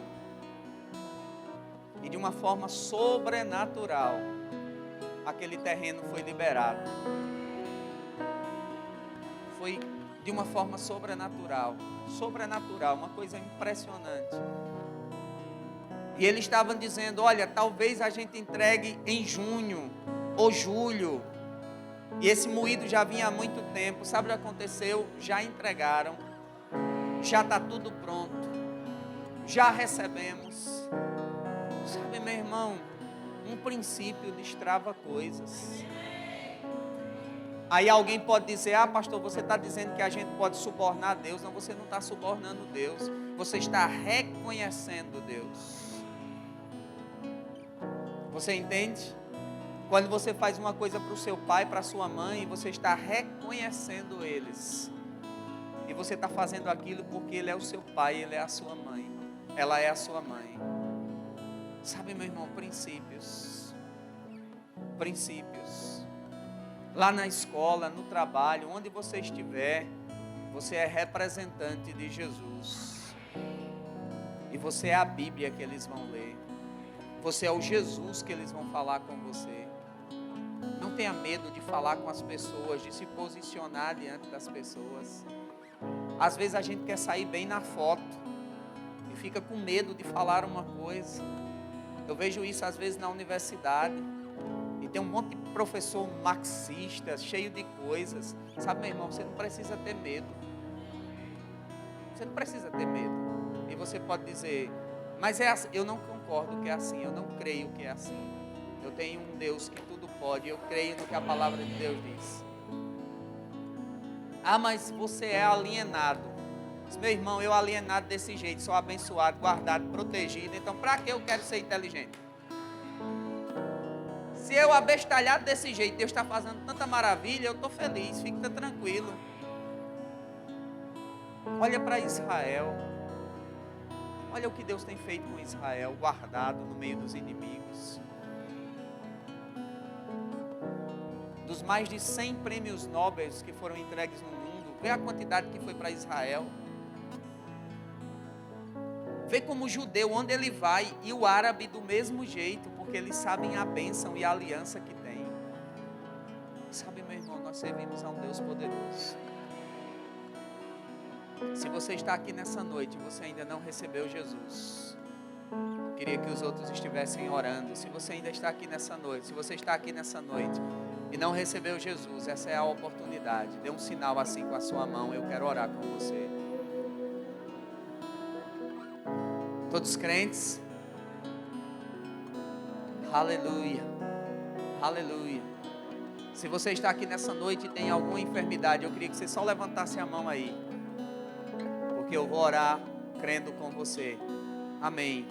e de uma forma sobrenatural, aquele terreno foi liberado. Foi de uma forma sobrenatural, uma coisa impressionante. E eles estavam dizendo: olha, talvez a gente entregue em junho ou julho. E esse moído já vinha há muito tempo. Sabe o que aconteceu? Já entregaram, já está tudo pronto, já recebemos. Sabe, meu irmão, um princípio destrava coisas. Aí alguém pode dizer: ah, pastor, você está dizendo que a gente pode subornar Deus. Não, você não está subornando Deus, você está reconhecendo Deus. Você entende? Quando você faz uma coisa para o seu pai, para a sua mãe, você está reconhecendo eles. E você está fazendo aquilo porque ele é o seu pai, ele é a sua mãe. Ela é a sua mãe. Sabe, meu irmão, princípios. Princípios. Lá na escola, no trabalho, onde você estiver, você é representante de Jesus. E você é a Bíblia que eles vão ler. Você é o Jesus que eles vão falar com você. Não tenha medo de falar com as pessoas, de se posicionar diante das pessoas. Às vezes a gente quer sair bem na foto e fica com medo de falar uma coisa. Eu vejo isso às vezes na universidade. E tem um monte de professor marxista, cheio de coisas. Sabe, meu irmão, você não precisa ter medo. Você não precisa ter medo. E você pode dizer: mas é assim. Eu não concordo que é assim, eu não creio que é assim. Eu tenho um Deus que tudo pode, eu creio no que a palavra de Deus diz. Ah, mas você é alienado. Meu irmão, eu alienado desse jeito, sou abençoado, guardado, protegido. Então, para que eu quero ser inteligente? Se eu abestalhado desse jeito, Deus está fazendo tanta maravilha, eu estou feliz, fica tranquilo. Olha para Israel. Olha o que Deus tem feito com Israel, guardado no meio dos inimigos. Dos mais de 100 prêmios Nobel que foram entregues no mundo, vê a quantidade que foi para Israel. Vê como o judeu, onde ele vai, e o árabe do mesmo jeito, porque eles sabem a bênção e a aliança que tem. Sabe, meu irmão, nós servimos a um Deus poderoso. Se você está aqui nessa noite e você ainda não recebeu Jesus, queria que os outros estivessem orando. Se você ainda está aqui nessa noite, se você está aqui nessa noite e não recebeu Jesus, essa é a oportunidade. Dê um sinal assim com a sua mão, eu quero orar com você. Todos crentes? Aleluia, aleluia. Se você está aqui nessa noite e tem alguma enfermidade, eu queria que você só levantasse a mão aí, porque eu vou orar crendo com você. Amém.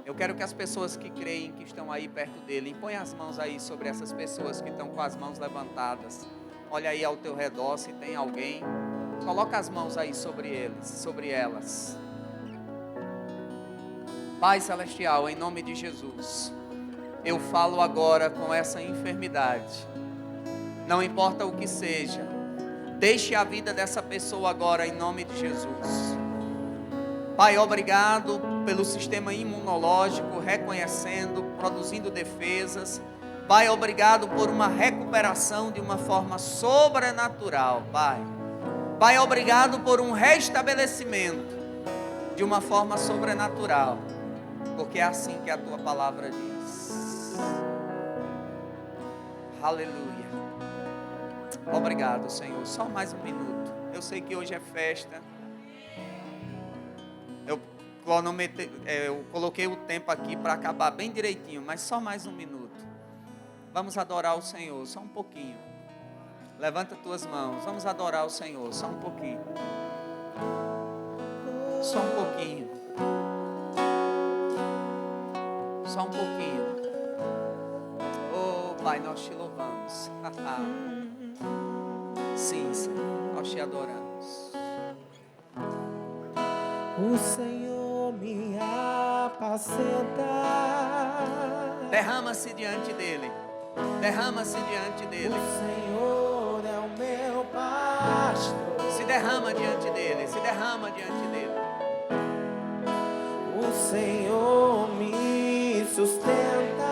Eu quero que as pessoas que creem, que estão aí perto dele, impõe as mãos aí sobre essas pessoas que estão com as mãos levantadas. Olha aí ao teu redor, se tem alguém, coloca as mãos aí sobre eles, sobre elas. Pai Celestial, em nome de Jesus, eu falo agora com essa enfermidade. Não importa o que seja, deixe a vida dessa pessoa agora em nome de Jesus. Pai, obrigado pelo sistema imunológico reconhecendo, produzindo defesas. Pai, obrigado por uma recuperação de uma forma sobrenatural, Pai. Pai, obrigado por um restabelecimento de uma forma sobrenatural, porque é assim que a tua palavra diz. Aleluia. Obrigado, Senhor. Só mais um minuto. Eu sei que hoje é festa. Eu coloquei o tempo aqui para acabar bem direitinho, mas só mais um minuto. Vamos adorar o Senhor, só um pouquinho. Levanta tuas mãos, vamos adorar o Senhor, só um pouquinho. Só um pouquinho. Só um pouquinho. Oh, Pai, nós te louvamos. Sim, Senhor, nós te adoramos. O Senhor me apacenta. Derrama-se diante dele. Derrama-se diante dele. O Senhor é o meu pastor. Se derrama diante dele. Se derrama diante dele. O Senhor me sustenta.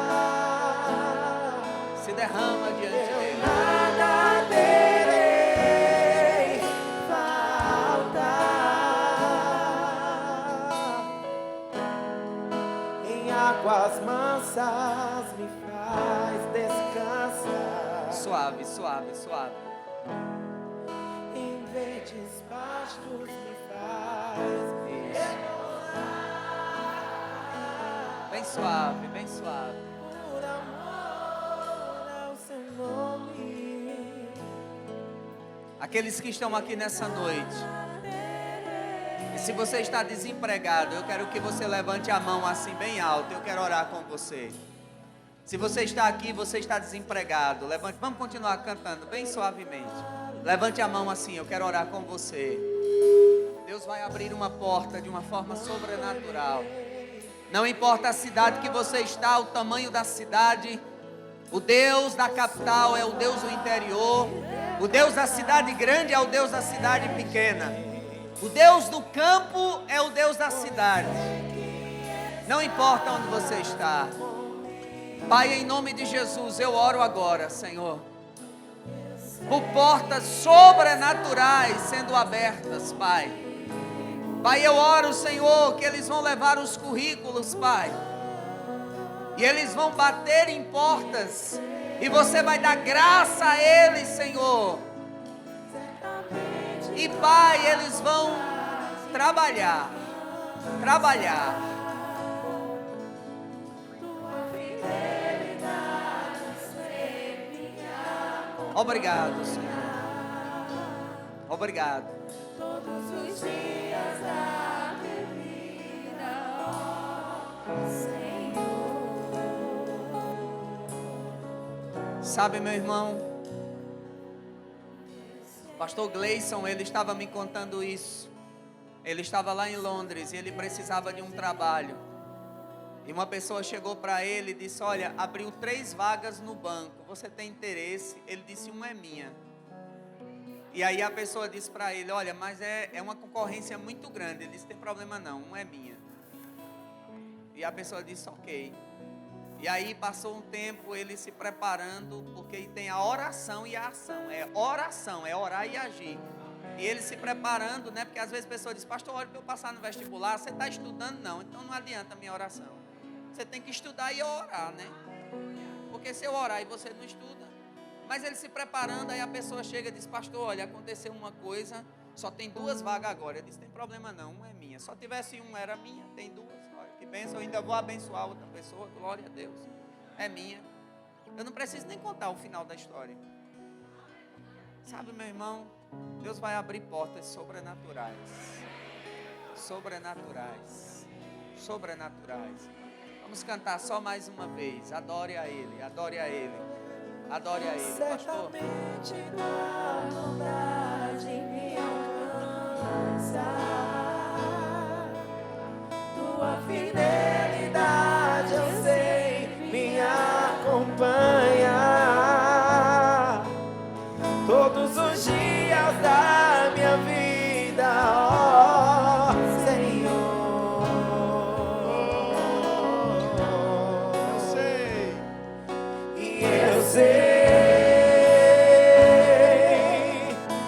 Se derrama diante dele. Nada terei falta. Em águas mansas me faz descansar. Suave, suave, suave. Em verdes pastos me faz Bem suave, bem suave. por amor ao seu nome. Aqueles que estão aqui nessa noite, e se você está desempregado, eu quero que você levante a mão assim bem alto. Eu quero orar com você. Se você está aqui, você está desempregado, levante. Vamos continuar cantando bem suavemente. Levante a mão assim, eu quero orar com você. Deus vai abrir uma porta de uma forma sobrenatural. Não importa a cidade que você está, o tamanho da cidade, o Deus da capital é o Deus do interior, o Deus da cidade grande é o Deus da cidade pequena, o Deus do campo é o Deus da cidade. Não importa onde você está. Pai, em nome de Jesus, eu oro agora, Senhor, por portas sobrenaturais sendo abertas, Pai. Pai, eu oro, Senhor, que eles vão levar os currículos, Pai, e eles vão bater em portas, e você vai dar graça a eles, Senhor, e Pai, eles vão trabalhar, Obrigado, Senhor, obrigado. Todos os dias da minha vida, ó Senhor. Sabe, meu irmão, pastor Gleison, ele estava me contando isso. Ele estava lá em Londres e ele precisava de um trabalho. E uma pessoa chegou para ele e disse: olha, abriu 3 vagas no banco, você tem interesse? Ele disse: uma é minha. E aí a pessoa disse para ele: olha, mas é uma concorrência muito grande. Ele disse: tem problema não, uma é minha. E a pessoa disse: ok. E aí passou um tempo ele se preparando, porque tem a oração e a ação. É oração, é orar e agir. E ele se preparando, né? Porque às vezes a pessoa diz, pastor, olha, para eu passar no vestibular, você está estudando? Não, então não adianta a minha oração. Você tem que estudar e orar, né? Porque se eu orar e você não estuda. Mas ele se preparando, aí a pessoa chega e diz, pastor, olha, aconteceu uma coisa, só tem 2 vagas agora. Ele disse, tem problema não, uma é minha. Só tivesse uma, era minha, tem 2. Olha, que bênção, eu ainda vou abençoar outra pessoa, glória a Deus. É minha. Eu não preciso nem contar o final da história. Sabe, meu irmão, Deus vai abrir portas sobrenaturais. Sobrenaturais. Sobrenaturais. Vamos cantar só mais uma vez. Adore a Ele, adore a Ele. Adore a Ele, pastor. Certamente tua bondade me alcança, tua fidelidade eu sei me acompanha todos os dias da minha vida, ó Senhor. Eu sei. E eu sei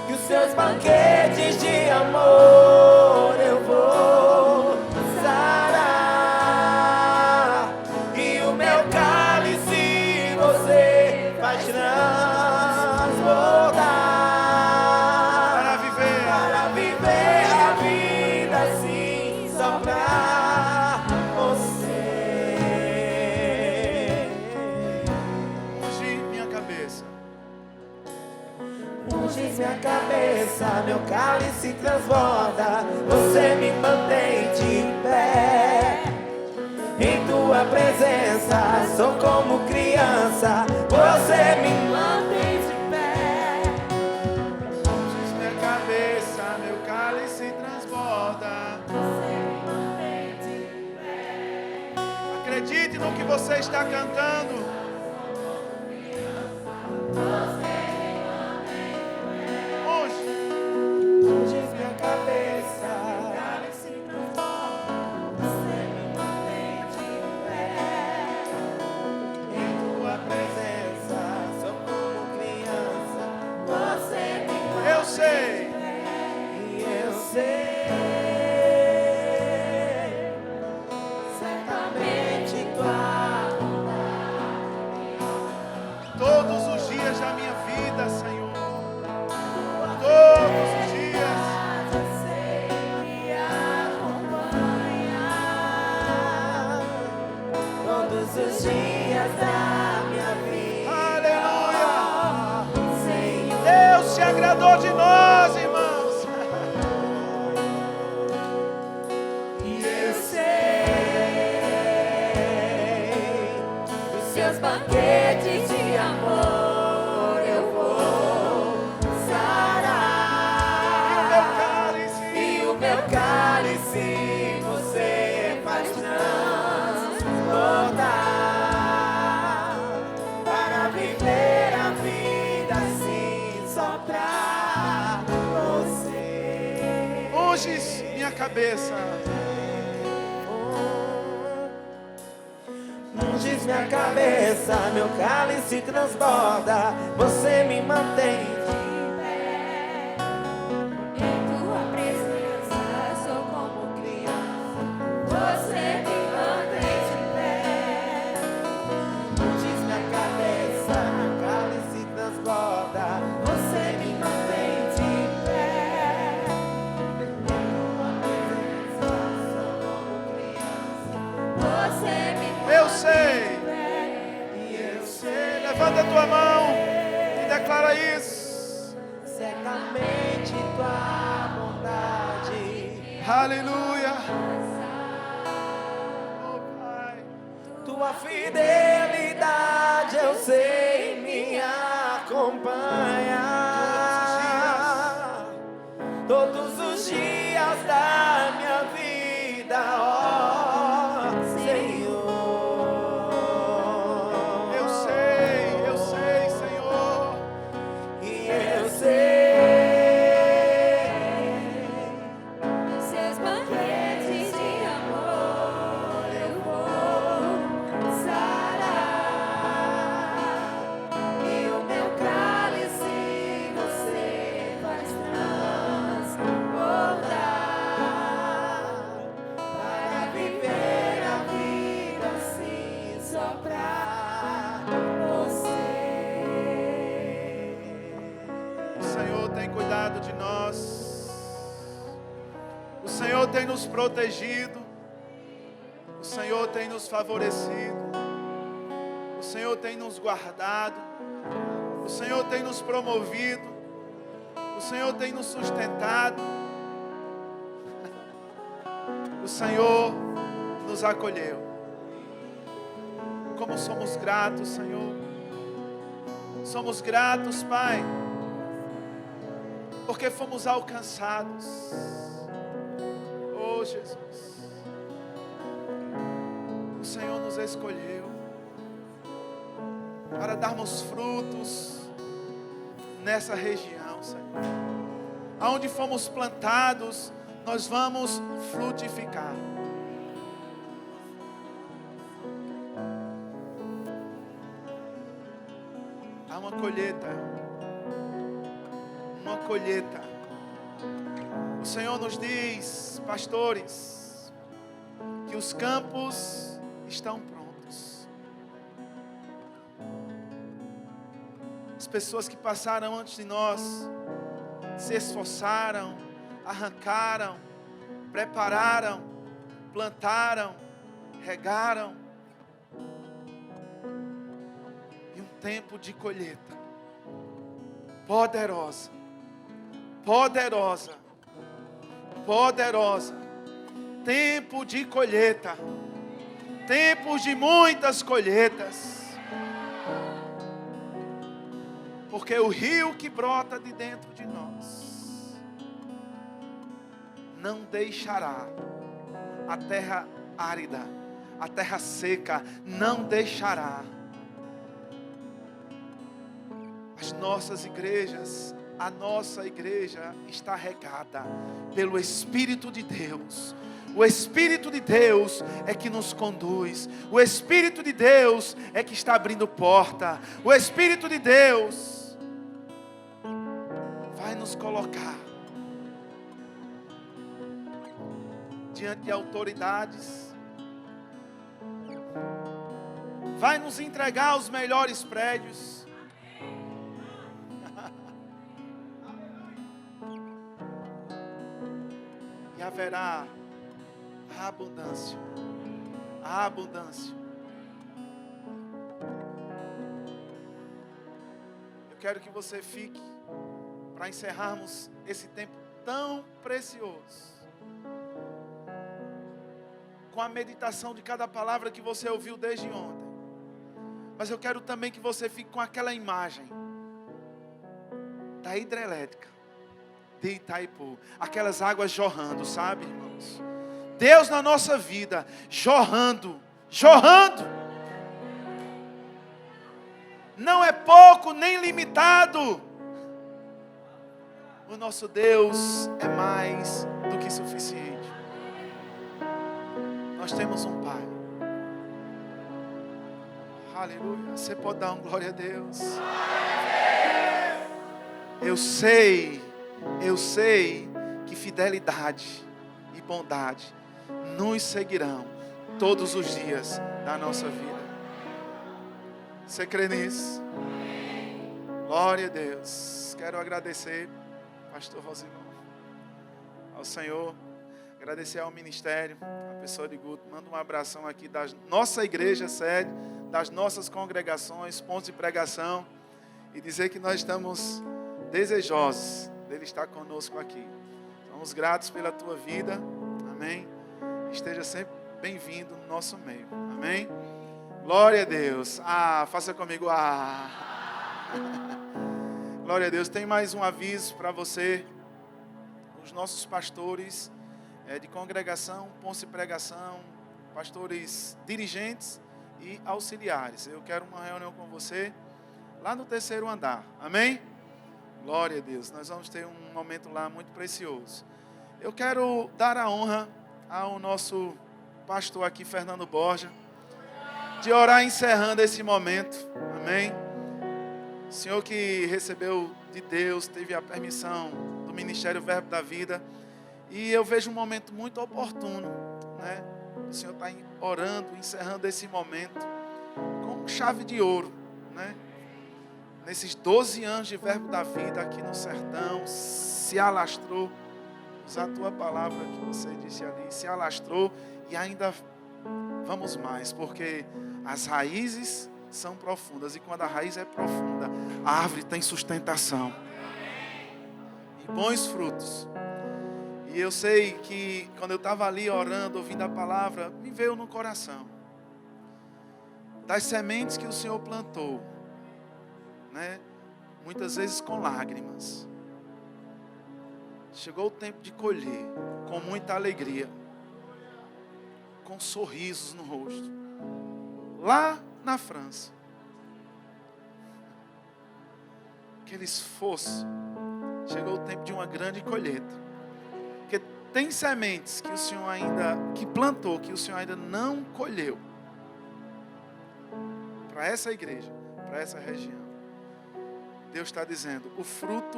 que os seus banquetes de amor eu vou sarar, e o meu cálice você faz transbordar Para viver. a vida assim só pra você. Unge minha cabeça. Unges minha cabeça, meu cálice transborda, você me mantém de pé. Em tua presença sou como criança, você me mantém de pé. Unge minha cabeça, meu cálice transborda. Acredite no que você está cantando. Unge. Unges minha cabeça, meu cálice transborda, você me mantém de pé. Em tua presença sou como criança, você me mantém. Eu sei. E eu sei, certamente tua Todos os dias da minha vida, Senhor. Todos os dias. bondade eu sei me acompanha todos os dias da minha vida. Aleluia. Senhor, Deus se agradou de nós, irmãos. e eu sei os seus banquetes de amor eu vou Meu sarar, cálice. e o meu cálice você faz transbordar para viver a vida assim só pra você. Unges minha cabeça. Unges minha cabeça, meu cálice transborda, você me mantém de pé. Em tua presença sou como criança, você me mantém de pé. Unges minha cabeça, meu cálice transborda, você me mantém de pé. Em tua presença sou como criança, Você me Eu sei. e eu sei. Levanta a tua mão e declara isso. Certamente tua bondade, Aleluia. Oh, Pai. tua fidelidade eu sei me acompanha todos os dias da minha vida, ó Senhor. Eu sei, Senhor. E eu sei seus banquetes de amor eu vou sarar. tem nos protegido. O Senhor tem nos favorecido. O Senhor tem nos guardado. O Senhor tem nos promovido. O Senhor tem nos sustentado. O Senhor nos acolheu. Como somos gratos, Senhor. Somos gratos, Pai, porque fomos alcançados. Oh, Jesus. O Senhor nos escolheu para darmos frutos nessa região, Senhor. Aonde fomos plantados, nós vamos frutificar. Há uma colheita. Uma colheita. O Senhor nos diz, pastores, que os campos estão prontos. As pessoas que passaram antes de nós se esforçaram, arrancaram, prepararam, plantaram, regaram. E um tempo de colheita poderosa, poderosa, poderosa. Tempo de colheita, tempos de muitas colheitas. Porque o rio que brota de dentro de nós não deixará a terra árida, a terra seca, não deixará. As nossas igrejas, a nossa igreja está regada pelo Espírito de Deus. O Espírito de Deus é que nos conduz. O Espírito de Deus é que está abrindo porta. O Espírito de Deus vai nos colocar diante de autoridades. Vai nos entregar os melhores prédios. E haverá a abundância. A abundância. Eu quero que você fique para encerrarmos esse tempo tão precioso com a meditação de cada palavra que você ouviu desde ontem. Mas eu quero também que você fique com aquela imagem da hidrelétrica de Itaipu, aquelas águas jorrando, sabe, irmãos? Deus na nossa vida, jorrando, jorrando. Não é pouco nem limitado. O nosso Deus é mais do que suficiente. Nós temos um Pai. Aleluia. Você pode dar um glória a Deus? Eu sei que fidelidade e bondade nos seguirão todos os dias da nossa vida. Você crê nisso? Glória a Deus. Quero agradecer, pastor Rosimão, ao Senhor, agradecer ao ministério, a pessoa de Guto. Manda um abração aqui da nossa igreja sede, das nossas congregações, pontos de pregação, e dizer que nós estamos desejosos dele estar conosco aqui. Somos gratos pela tua vida, amém? Esteja sempre bem-vindo no nosso meio, amém? Glória a Deus. Faça comigo. Glória a Deus. Tem mais um aviso para você. Os nossos pastores de congregação, pontos de pregação, pastores dirigentes e auxiliares. Eu quero uma reunião com você lá no 3º andar, amém? Glória a Deus. Nós vamos ter um momento lá muito precioso. Eu quero dar a honra ao nosso pastor aqui, Fernando Borja, de orar encerrando esse momento, amém? O Senhor que recebeu de Deus, teve a permissão do Ministério Verbo da Vida, e eu vejo um momento muito oportuno, né? O Senhor está orando, encerrando esse momento com chave de ouro, né? Nesses 12 anos de Verbo da Vida aqui no sertão, se alastrou, usar a tua palavra que você disse ali, se alastrou e ainda vamos mais, porque as raízes são profundas e quando a raiz é profunda, a árvore tem sustentação e bons frutos. E eu sei que quando eu estava ali orando, ouvindo a palavra, me veio no coração das sementes que o Senhor plantou, né? Muitas vezes com lágrimas. Chegou o tempo de colher com muita alegria, com sorrisos no rosto. Lá na França, aquele esforço, chegou o tempo de uma grande colheita. Porque tem sementes que o Senhor ainda, que plantou, que o Senhor ainda não colheu. Para essa igreja, para essa região. Deus está dizendo, o fruto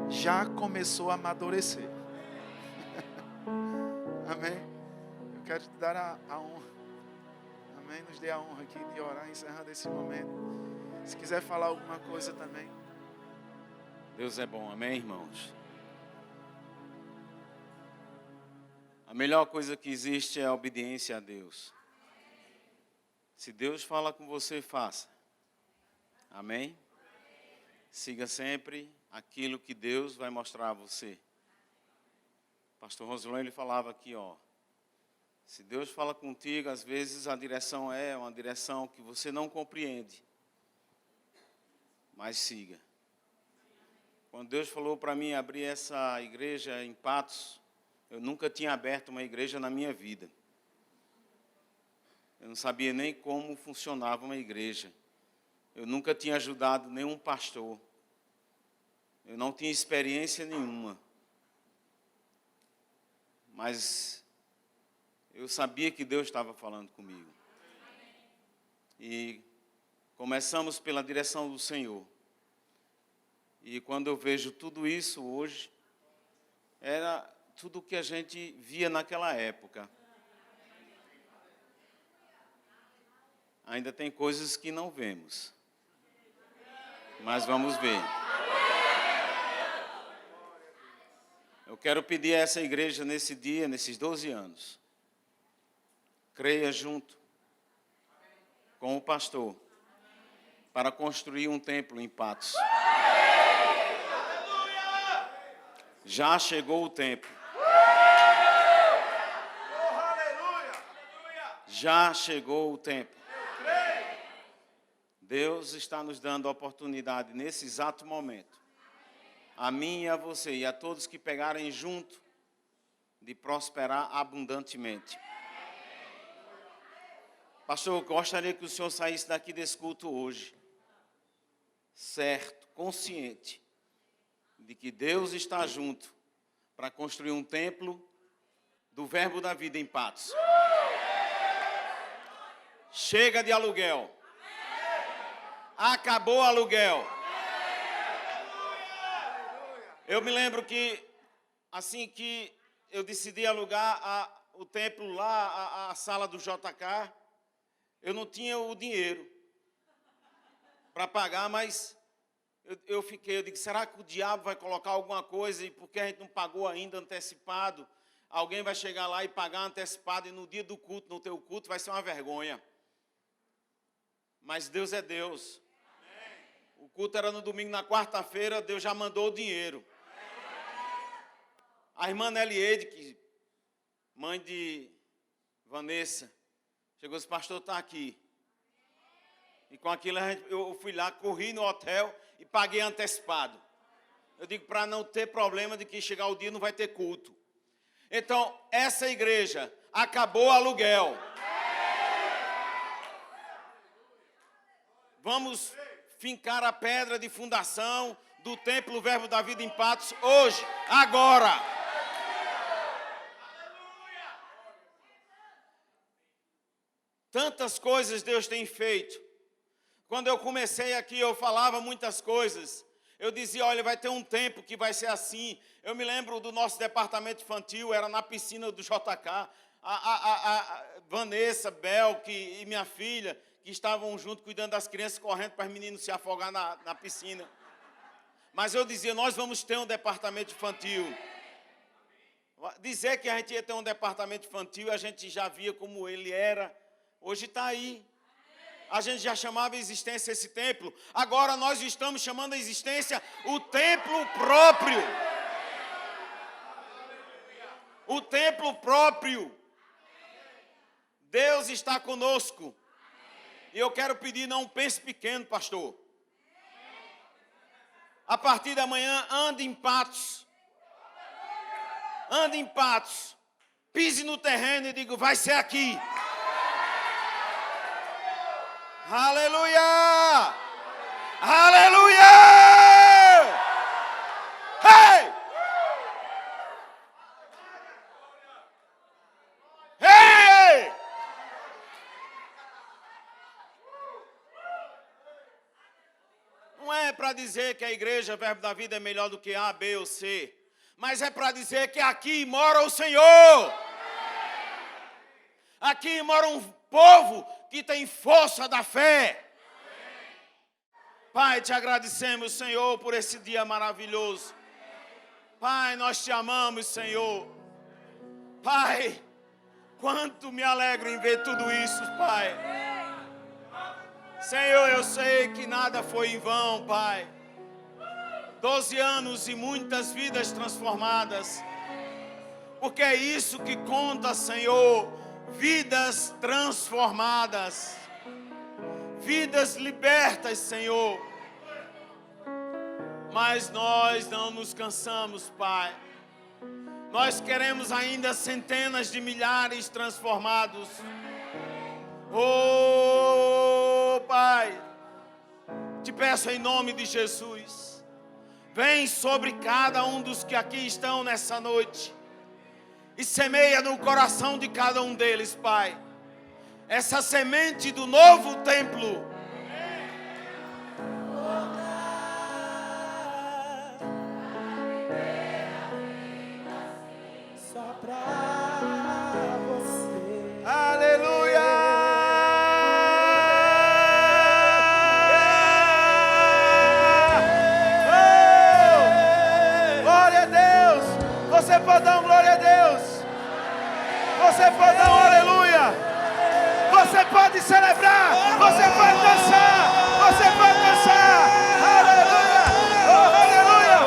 já começou a amadurecer. Amém? Eu quero te dar a honra. Amém? Nos dê a honra aqui de orar, encerrando esse momento. Se quiser falar alguma coisa também. Deus é bom, amém, irmãos? A melhor coisa que existe é a obediência a Deus. Se Deus fala com você, faça. Amém? Siga sempre aquilo que Deus vai mostrar a você. Pastor Rosilão, ele falava aqui, ó. Se Deus fala contigo, às vezes a direção é uma direção que você não compreende. Mas siga. Quando Deus falou para mim abrir essa igreja em Patos, eu nunca tinha aberto uma igreja na minha vida. Eu não sabia nem como funcionava uma igreja. Eu nunca tinha ajudado nenhum pastor. Eu não tinha experiência nenhuma. Mas eu sabia que Deus estava falando comigo. E começamos pela direção do Senhor. E quando eu vejo tudo isso hoje, era tudo o que a gente via naquela época. Ainda tem coisas que não vemos. Mas vamos ver. Eu quero pedir a essa igreja nesse dia, nesses 12 anos. Creia junto com o pastor para construir um templo em Patos. Já chegou o tempo. Já chegou o tempo. Deus está nos dando a oportunidade nesse exato momento, a mim e a você e a todos que pegarem junto, de prosperar abundantemente. Pastor, eu gostaria que o senhor saísse daqui desse culto hoje, certo, consciente, de que Deus está junto para construir um templo do Verbo da Vida em Patos. Chega de aluguel. Acabou o aluguel. Eu me lembro que, assim que eu decidi alugar o templo lá, a sala do JK, eu não tinha o dinheiro para pagar, mas eu digo, será que o diabo vai colocar alguma coisa e porque a gente não pagou ainda antecipado, alguém vai chegar lá e pagar antecipado e no dia do culto, no teu culto, vai ser uma vergonha. Mas Deus é Deus. O culto era no domingo, na quarta-feira, Deus já mandou o dinheiro. A irmã Nelieide, que mãe de Vanessa, chegou e disse, pastor, está aqui. E com aquilo eu fui lá, corri no hotel e paguei antecipado. Eu digo, para não ter problema de que chegar o dia não vai ter culto. Então, essa igreja acabou o aluguel. Vamos fincar a pedra de fundação do Templo Verbo da Vida em Patos hoje, agora. Tantas coisas Deus tem feito. Quando eu comecei aqui, eu falava muitas coisas. Eu dizia, olha, vai ter um tempo que vai ser assim. Eu me lembro do nosso departamento infantil, era na piscina do JK. A Vanessa, Bel e minha filha, que estavam junto cuidando das crianças, correndo para os meninos se afogar na piscina. Mas eu dizia, nós vamos ter um departamento infantil. dizer que a gente ia ter um departamento infantil, a gente já via como ele era. Hoje está aí. A gente já chamava a existência esse templo. Agora nós estamos chamando a existência o templo próprio. O templo próprio. Deus está conosco. E eu quero pedir, não pense pequeno, pastor. A partir da manhã, ande em Patos. Ande em Patos. Pise no terreno e diga, vai ser aqui. Aleluia! Aleluia! Hey! Hey! Não é para dizer que a igreja Verbo da Vida é melhor do que A, B ou C, mas é para dizer que aqui mora o Senhor. Aqui mora um povo que tem força da fé. Pai, te agradecemos, Senhor, por esse dia maravilhoso. Pai, nós te amamos, Senhor. Pai, quanto me alegro em ver tudo isso, Pai. Senhor, eu sei que nada foi em vão, Pai. 12 anos e muitas vidas transformadas. Porque é isso que conta, Senhor. Vidas transformadas. Vidas libertas, Senhor. Mas nós não nos cansamos, Pai. Nós queremos ainda centenas de milhares transformados. Oh, Pai, te peço em nome de Jesus, vem sobre cada um dos que aqui estão nessa noite e semeia no coração de cada um deles, Pai, essa semente do novo templo. Só pra você. Aleluia! Oh! Glória a Deus! Você pode dar um glória a Deus? Você pode dar um aleluia? Você pode celebrar? Você pode dançar? Você pode dançar? Aleluia! Oh, aleluia!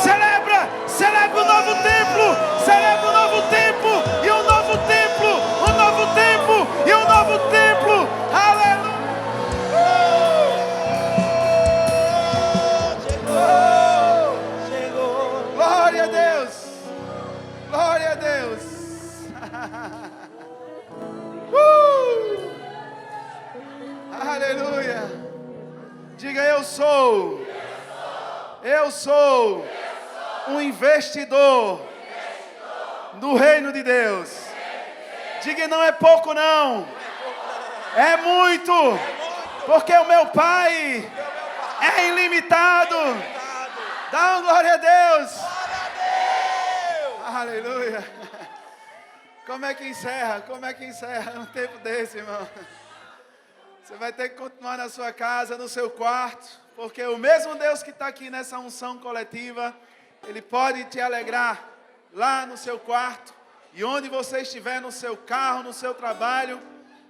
Celebra! Celebra o novo templo! Celebra o novo templo! E o novo templo! O novo templo! E o novo templo! Aleluia! Chegou. Glória a Deus! Glória a Deus! Aleluia! Diga, eu sou um investidor no reino de Deus. Diga, não é pouco não, é muito, porque o meu Pai é ilimitado. Dá uma glória a Deus. Aleluia. Como é que encerra? Como é que encerra um tempo desse, irmão? Você vai ter que continuar na sua casa, no seu quarto, porque o mesmo Deus que está aqui nessa unção coletiva, Ele pode te alegrar lá no seu quarto e onde você estiver, no seu carro, no seu trabalho.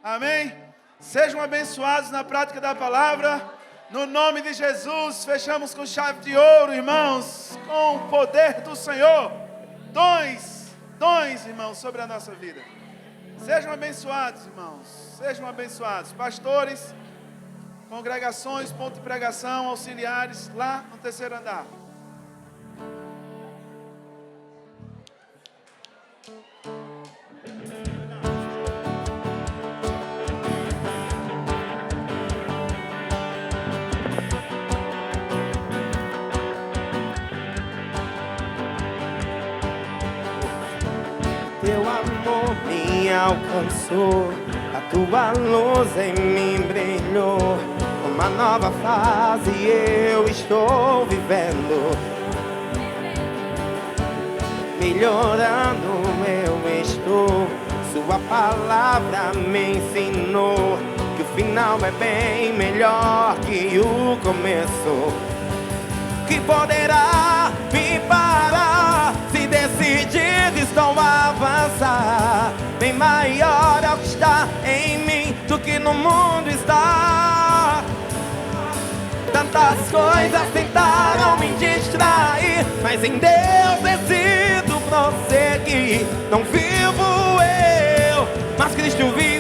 Amém? Sejam abençoados na prática da palavra. No nome de Jesus, fechamos com chave de ouro, irmãos, com o poder do Senhor. Dons, irmãos, sobre a nossa vida. Sejam abençoados, irmãos. Sejam abençoados. Pastores, congregações, ponto de pregação, auxiliares, lá no terceiro andar. Teu amor me alcançou, a tua luz em mim brilhou. Uma nova fase eu estou vivendo, melhorando eu estou. Sua palavra me ensinou que o final é bem melhor que o começo. Que poderá me parar se decidir, estou maior é o que está em mim do que no mundo está. Tantas coisas tentaram me distrair, mas em Deus decido prosseguir. Não vivo eu, mas Cristo vive